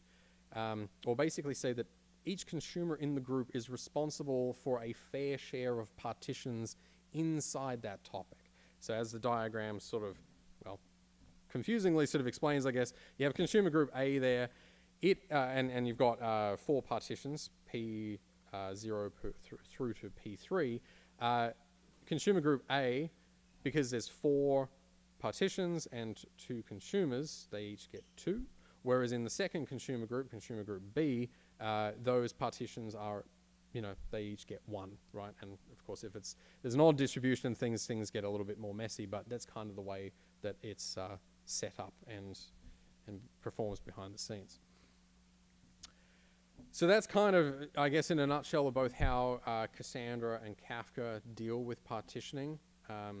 or basically say that each consumer in the group is responsible for a fair share of partitions inside that topic. So as the diagram sort of, well, confusingly sort of explains, I guess, you have consumer group A there, and you've got 4 partitions, P0 through to P3. Consumer group A, because there's 4 partitions and 2 consumers, they each get 2. Whereas in the second consumer group B, those partitions are, they each get 1, right? And of course, if there's an odd distribution, things get a little bit more messy, but that's kind of the way that it's set up and performs behind the scenes. So that's kind of, I guess, in a nutshell, about how Cassandra and Kafka deal with partitioning. I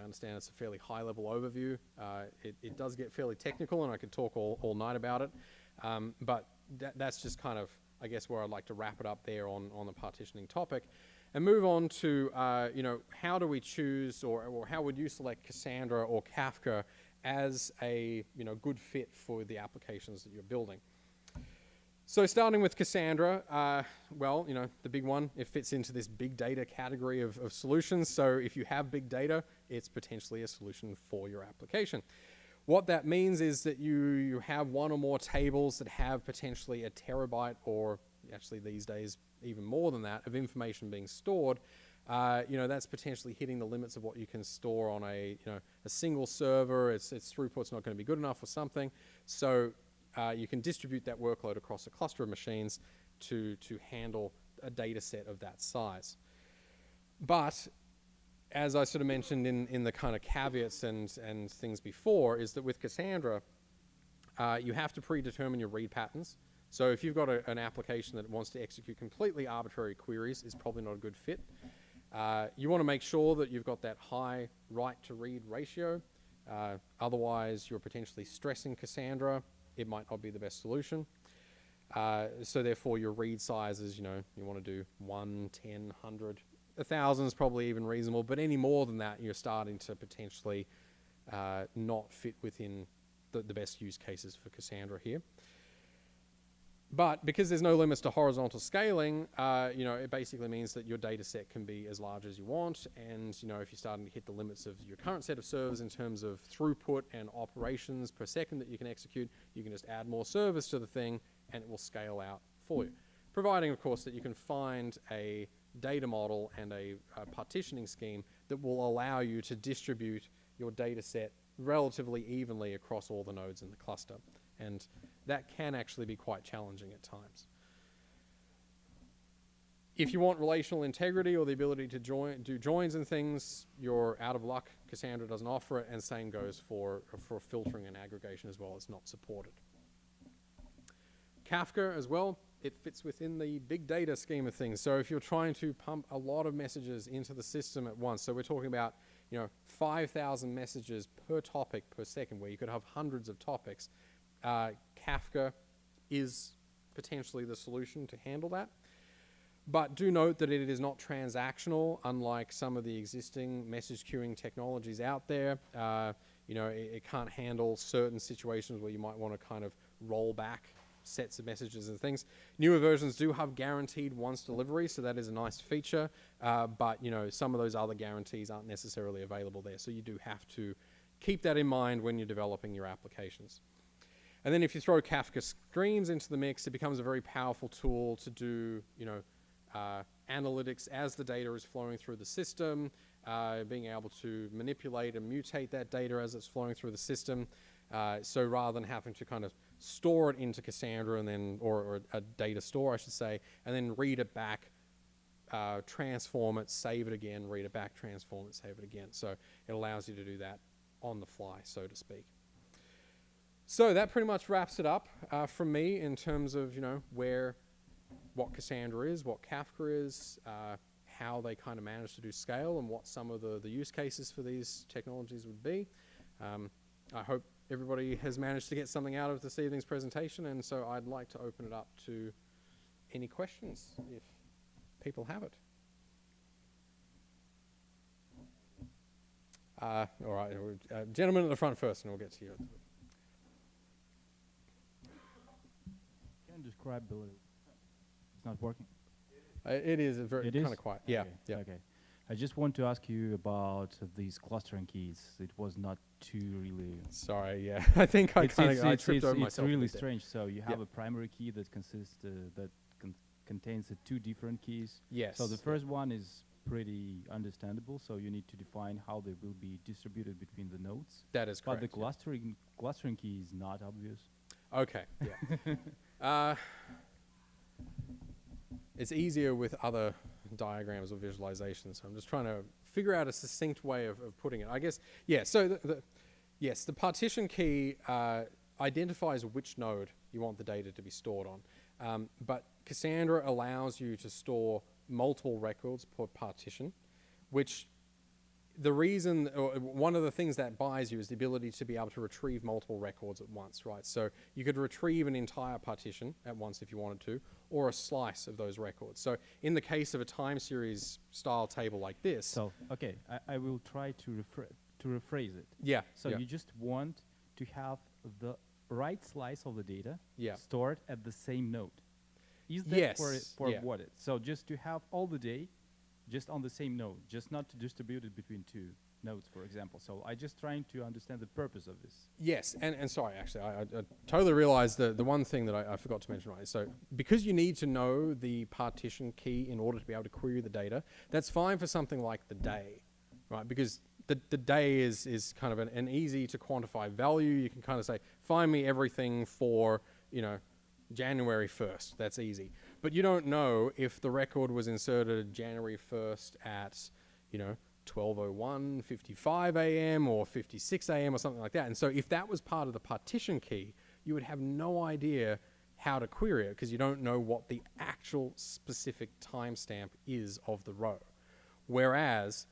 understand it's a fairly high-level overview. It does get fairly technical, and I could talk all night about it. But that's just kind of, I guess, where I'd like to wrap it up there on the partitioning topic, and move on to, how do we choose, or how would you select Cassandra or Kafka as a, good fit for the applications that you're building? So starting with Cassandra, the big one, it fits into this big data category of solutions. So if you have big data, it's potentially a solution for your application. What that means is that you have one or more tables that have potentially a terabyte, or actually these days even more than that, of information being stored. That's potentially hitting the limits of what you can store on a single server. Its throughput's not going to be good enough or something. So you can distribute that workload across a cluster of machines to handle a data set of that size. But as I sort of mentioned in the kind of caveats and things before, is that with Cassandra, you have to predetermine your read patterns. So if you've got an application that wants to execute completely arbitrary queries, it's probably not a good fit. You want to make sure that you've got that high write-to-read ratio. Otherwise, you're potentially stressing Cassandra. It might not be the best solution. So therefore, your read sizes, you want to do 1, 10, 100. 1,000 is probably even reasonable, but any more than that, you're starting to potentially not fit within the best use cases for Cassandra here. But because there's no limits to horizontal scaling, it basically means that your data set can be as large as you want. And, if you're starting to hit the limits of your current set of servers in terms of throughput and operations per second that you can execute, you can just add more servers to the thing and it will scale out for you. Providing, of course, that you can find a data model and a partitioning scheme that will allow you to distribute your data set relatively evenly across all the nodes in the cluster. And that can actually be quite challenging at times. If you want relational integrity or the ability to do joins and things, you're out of luck. Cassandra doesn't offer it, and same goes for filtering and aggregation as well. It's not supported. Kafka as well, it fits within the big data scheme of things. So if you're trying to pump a lot of messages into the system at once, so we're talking about 5,000 messages per topic per second, where you could have hundreds of topics, Kafka is potentially the solution to handle that. But do note that it is not transactional, unlike some of the existing message queuing technologies out there. It can't handle certain situations where you might want to kind of roll back sets of messages and things. Newer versions do have guaranteed once delivery, so that is a nice feature. But you know, some of those other guarantees aren't necessarily available there, so you do have to keep that in mind when you're developing your applications. And then if you throw Kafka Streams into the mix, it becomes a very powerful tool to do, you know, analytics as the data is flowing through the system, being able to manipulate and mutate that data as it's flowing through the system. So rather than having to kind of store it into Cassandra and then, or a data store, I should say, and then read it back, transform it, save it again, read it back, transform it, save it again. So it allows you to do that on the fly, so to speak. So that pretty much wraps it up from me in terms of, you know, what Cassandra is, what Kafka is, how they kind of manage to do scale, and what some of the use cases for these technologies would be. I hope everybody has managed to get something out of this evening's presentation, and so I'd like to open it up to any questions if people have it. All right, gentleman at the front first, and we'll get to you. Can you describe the... It's not working? It is very kind of quiet. Yeah, okay. yeah. Okay. I just want to ask you about these clustering keys. It was not too really... Sorry, yeah. I think I tripped over myself. It's really strange. So you have a primary key that consists contains the two different keys. Yes. So the first one is pretty understandable. So you need to define how they will be distributed between the nodes. That is correct. But the clustering key is not obvious. Okay, yeah. It's easier with other diagrams or visualizations. So I'm just trying to figure out a succinct way of putting it. I guess, yeah, so yes, the partition key identifies which node you want the data to be stored on. But Cassandra allows you to store multiple records per partition, which the reason, or one of the things that buys you is the ability to be able to retrieve multiple records at once, right? So you could retrieve an entire partition at once if you wanted to, or a slice of those records. So in the case of a time series style table like this. So, okay, I will try to rephrase it. Yeah. So you just want to have the right slice of the data stored at the same node. Is that for what it? So just to have all the data just on the same node, just not to distribute it between two nodes, for example. So I just trying to understand the purpose of this. Yes, and sorry, actually, I totally realized the one thing that I forgot to mention, right? So because you need to know the partition key in order to be able to query the data, that's fine for something like the day, right? Because the day is kind of an easy to quantify value. You can kind of say, find me everything for, you know, January 1st. That's easy. But you don't know if the record was inserted January 1st at, you know, 12:01, 55 a.m. or 56 a.m. or something like that. And so if that was part of the partition key, you would have no idea how to query it because you don't know what the actual specific timestamp is of the row. Whereas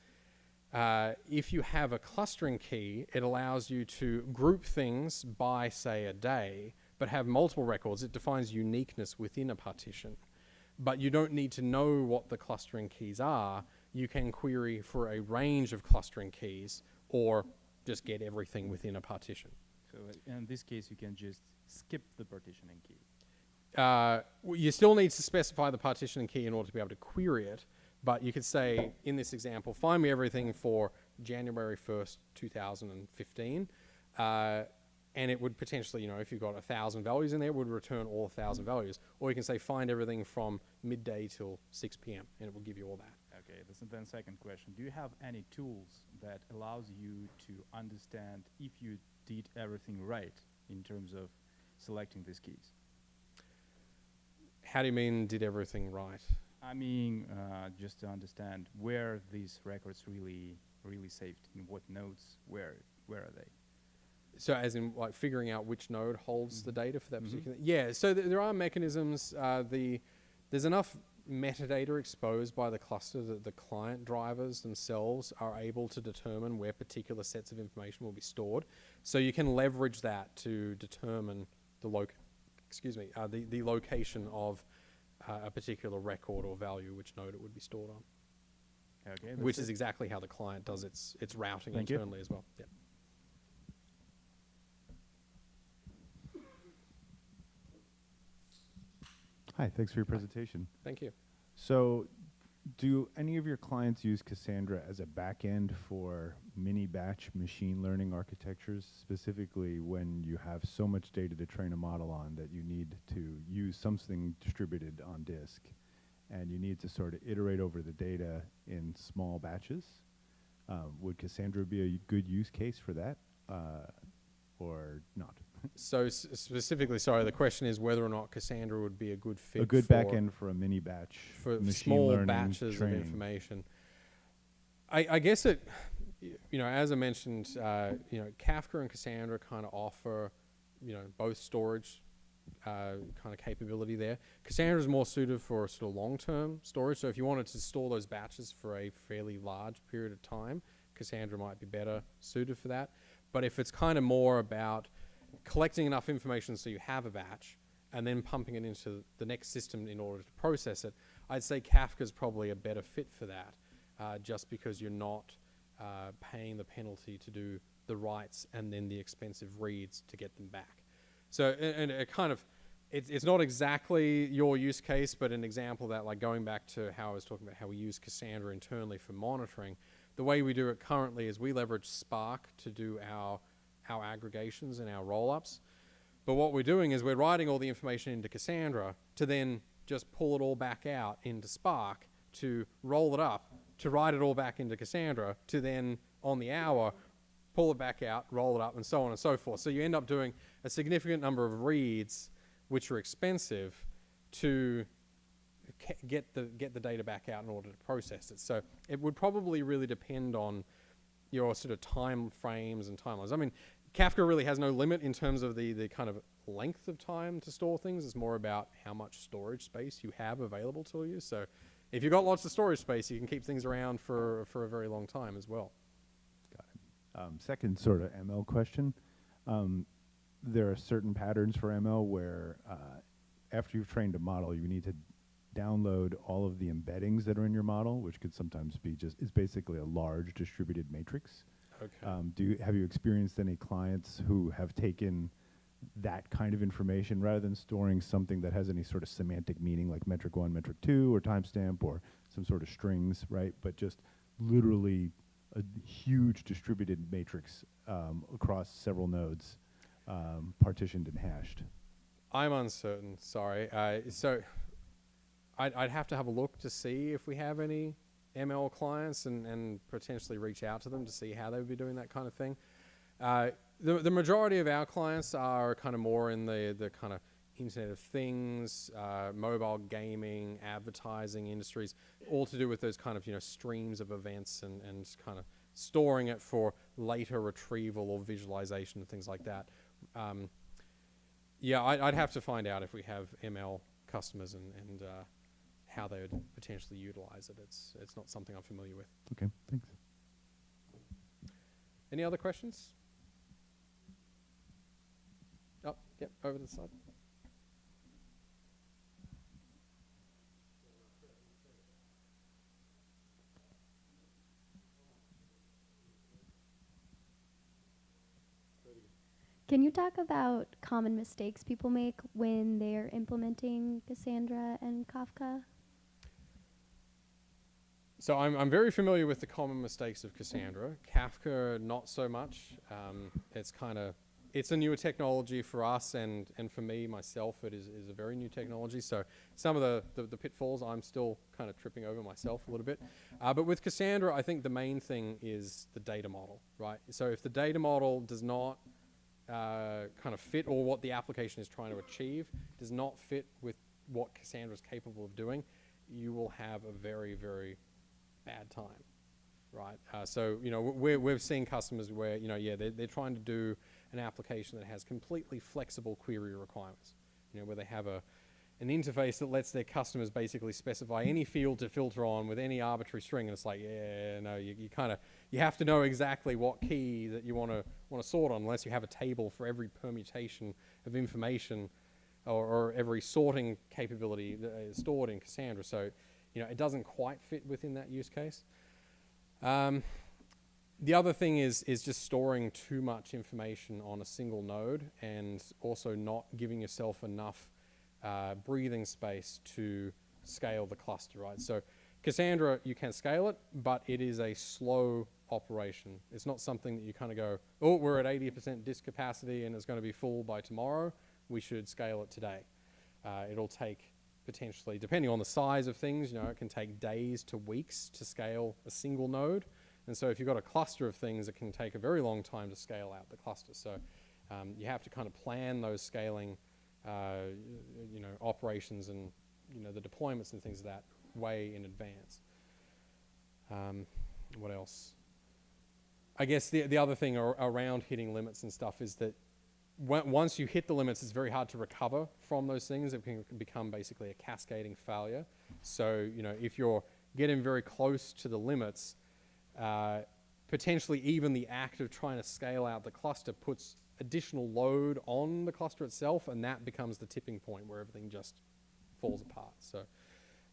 if you have a clustering key, it allows you to group things by, say, a day, but have multiple records. It defines uniqueness within a partition. But you don't need to know what the clustering keys are. You can query for a range of clustering keys or just get everything within a partition. So in this case, you can just skip the partitioning key. You still need to specify the partitioning key in order to be able to query it. But you could say, in this example, find me everything for January 1st, 2015. And it would potentially, you know, if you've got 1,000 values in there, it would return all 1,000 values. Or you can say, find everything from midday till 6 p.m. and it will give you all that. Okay, then second question. Do you have any tools that allows you to understand if you did everything right in terms of selecting these keys? How do you mean did everything right? I mean, just to understand where these records really saved, in what nodes, where are they? So as in like figuring out which node holds the data for that particular... Yeah, so there are mechanisms. There's enough metadata exposed by the cluster that the client drivers themselves are able to determine where particular sets of information will be stored. So you can leverage that to determine the the location of a particular record or value, which node it would be stored on. Okay, which is exactly how the client does its routing internally as well. Yeah. Hi, thanks for your presentation. Thank you. So, do any of your clients use Cassandra as a backend for mini batch machine learning architectures, specifically when you have so much data to train a model on that you need to use something distributed on disk, and you need to sort of iterate over the data in small batches? Would Cassandra be a good use case for that, or not? So specifically, sorry, the question is whether or not Cassandra would be a good fit A good backend for a mini batch for machine small learning batches training. of information. I guess it, as I mentioned, Kafka and Cassandra kind of offer, both storage kind of capability there. Cassandra is more suited for sort of long-term storage. So if you wanted to store those batches for a fairly large period of time, Cassandra might be better suited for that. But if it's kind of more about collecting enough information so you have a batch and then pumping it into the next system in order to process it, I'd say Kafka is probably a better fit for that, just because you're not paying the penalty to do the writes and then the expensive reads to get them back. So, and it kind of, it's not exactly your use case, but an example that, like going back to how I was talking about how we use Cassandra internally for monitoring, the way we do it currently is we leverage Spark to do our aggregations and our roll-ups. But what we're doing is we're writing all the information into Cassandra to then just pull it all back out into Spark, to roll it up, to write it all back into Cassandra, to then on the hour pull it back out, roll it up, and so on and so forth. So you end up doing a significant number of reads, which are expensive, to get the data back out in order to process it. So it would probably really depend on your sort of time frames and timelines. I mean, Kafka really has no limit in terms of the kind of length of time to store things. It's more about how much storage space you have available to you. So if you've got lots of storage space, you can keep things around for a very long time as well. Got it. Second sort of ML question. There are certain patterns for ML where after you've trained a model, you need to download all of the embeddings that are in your model, which could sometimes be it's basically a large distributed matrix. Okay. Have you experienced any clients who have taken that kind of information rather than storing something that has any sort of semantic meaning like metric 1, metric 2, or timestamp, or some sort of strings, right? But just literally a huge distributed matrix across several nodes, partitioned and hashed? I'm uncertain, sorry. So I'd have to have a look to see if we have any ML clients and potentially reach out to them to see how they would be doing that kind of thing. The majority of our clients are kind of more in the kind of Internet of Things, mobile gaming, advertising industries, all to do with those kind of streams of events and kind of storing it for later retrieval or visualization and things like that. Yeah, I'd have to find out if we have ML customers and how they would potentially utilize it. It's not something I'm familiar with. Okay, thanks. Any other questions? Oh, yep, over to the side. Can you talk about common mistakes people make when they're implementing Cassandra and Kafka? So I'm very familiar with the common mistakes of Cassandra. Kafka, not so much. It's a newer technology for us, and for me, myself, it is a very new technology. So some of the pitfalls I'm still kind of tripping over myself a little bit. But with Cassandra, I think the main thing is the data model, right? So if the data model does not kind of fit, or what the application is trying to achieve does not fit with what Cassandra is capable of doing, you will have a very, very bad time, right? So we've seen customers where they're trying to do an application that has completely flexible query requirements, where they have an interface that lets their customers basically specify any field to filter on with any arbitrary string, and it's like, you have to know exactly what key that you want to sort on, unless you have a table for every permutation of information or every sorting capability that is stored in Cassandra. So it doesn't quite fit within that use case. The other thing is just storing too much information on a single node, and also not giving yourself enough breathing space to scale the cluster, right? So Cassandra, you can scale it, but it is a slow operation. It's not something that you kind of go, oh, we're at 80% disk capacity and it's going to be full by tomorrow. We should scale it today. It'll take potentially, depending on the size of things, you know, it can take days to weeks to scale a single node. And so if you've got a cluster of things, it can take a very long time to scale out the cluster. So you have to kind of plan those scaling, you know, operations and, you know, the deployments and things of that way in advance. What else? I guess the other thing around hitting limits and stuff is that once you hit the limits, it's very hard to recover from those things. It can become basically a cascading failure. So, you know, if you're getting very close to the limits, potentially even the act of trying to scale out the cluster puts additional load on the cluster itself, and that becomes the tipping point where everything just falls apart. So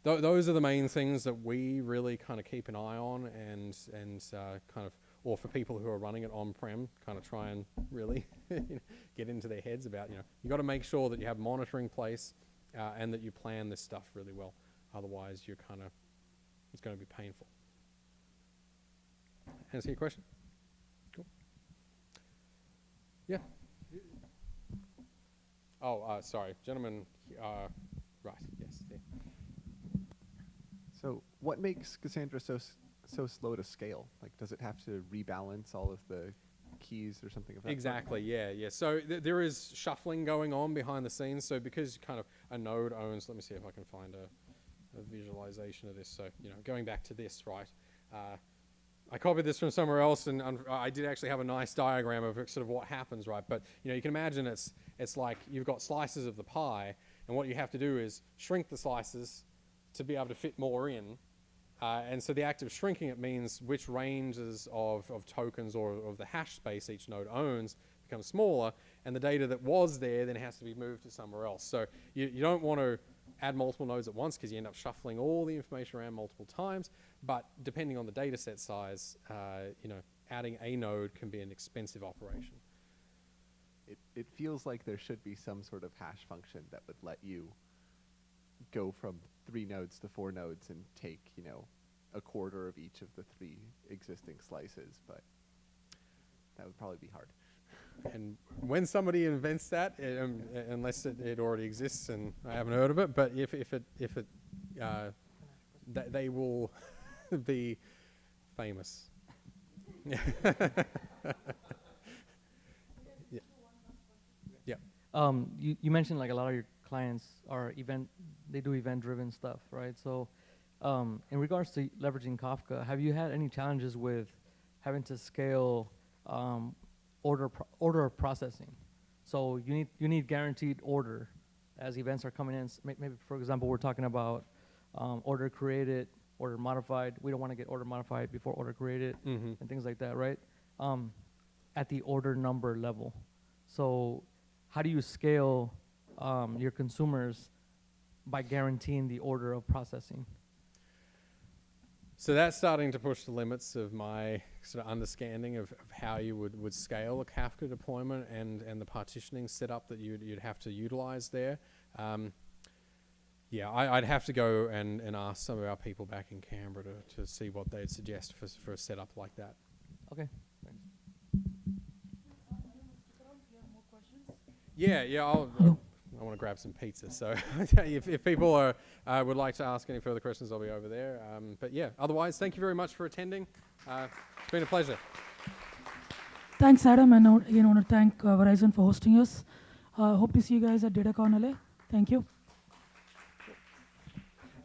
those are the main things that we really kind of keep an eye on, and kind of, or for people who are running it on-prem, kind of try and really get into their heads about, you know, you got to make sure that you have monitoring place and that you plan this stuff really well. Otherwise, you're kind of, it's going to be painful. Answer your question? Cool. Yeah. Oh, sorry, gentlemen. Right. Yes. Yeah. So, what makes Cassandra so slow to scale? Like, does it have to rebalance all of the keys or something of that Exactly, yeah. So there is shuffling going on behind the scenes. So because kind of a node owns, let me see if I can find a visualization of this. So, you know, going back to this, right? I copied this from somewhere else, and I did actually have a nice diagram of sort of what happens, right? But, you know, you can imagine it's like you've got slices of the pie, and what you have to do is shrink the slices to be able to fit more in. And so the act of shrinking it means which ranges of tokens or of the hash space each node owns becomes smaller, and the data that was there then has to be moved to somewhere else. So you don't want to add multiple nodes at once because you end up shuffling all the information around multiple times. But depending on the data set size, you know, adding a node can be an expensive operation. It feels like there should be some sort of hash function that would let you go from 3 nodes to 4 nodes and take, you know, a quarter of each of the 3 existing slices, but that would probably be hard. And when somebody invents that, unless it already exists and I haven't heard of it, but if it they will be famous. Yeah. Yeah. You mentioned like a lot of your clients are they do event-driven stuff, right? So in regards to leveraging Kafka, have you had any challenges with having to scale order processing? So you need guaranteed order as events are coming in. Maybe, for example, we're talking about order created, order modified. We don't want to get order modified before order created and things like that, right? At the order number level. So how do you scale your consumers by guaranteeing the order of processing? So that's starting to push the limits of my sort of understanding of how you would scale a Kafka deployment and the partitioning setup that you'd have to utilize there. Yeah, I'd have to go and ask some of our people back in Canberra to see what they'd suggest for a setup like that. Okay, thanks. Yeah, I want to grab some pizza. So if people would like to ask any further questions, I'll be over there. But yeah, otherwise, thank you very much for attending. It's been a pleasure. Thanks, Adam, and again, I want to thank Verizon for hosting us. Hope to see you guys at DataCon LA. Thank you.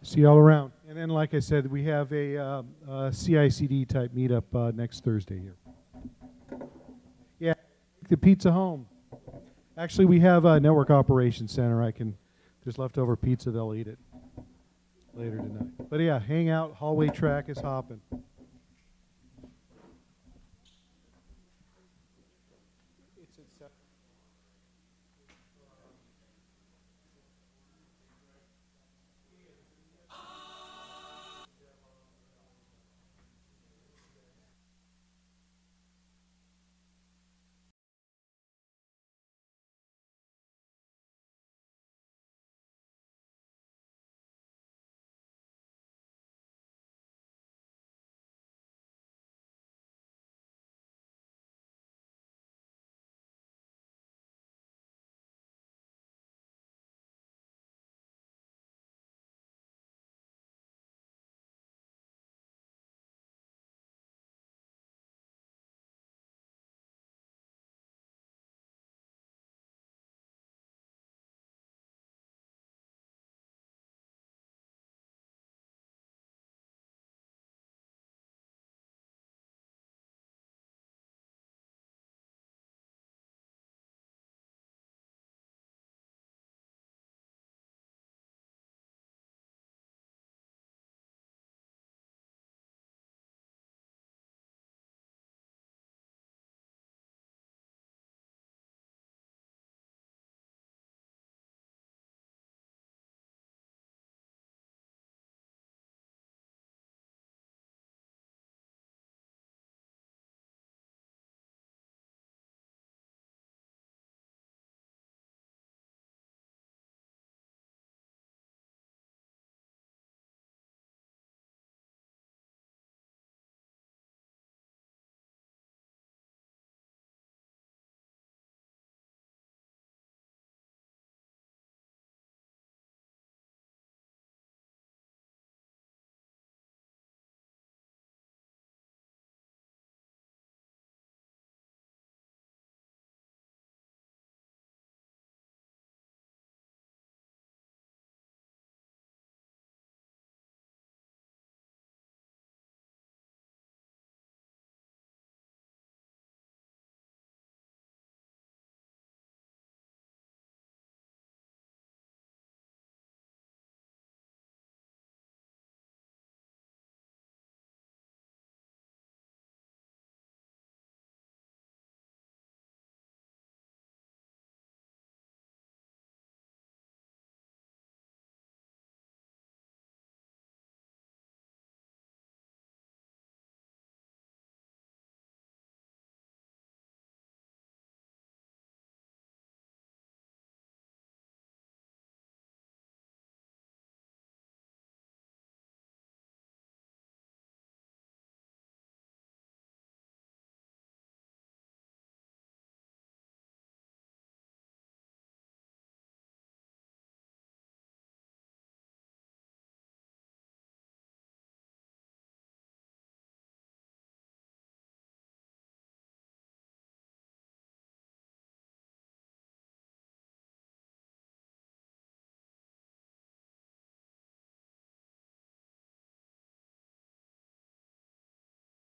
See you all around. And then, like I said, we have a CI/CD type meetup next Thursday here. Yeah, take the pizza home. Actually, we have a network operations center. There's leftover pizza, they'll eat it later tonight. But yeah, hang out, hallway track is hopping. It's at 7.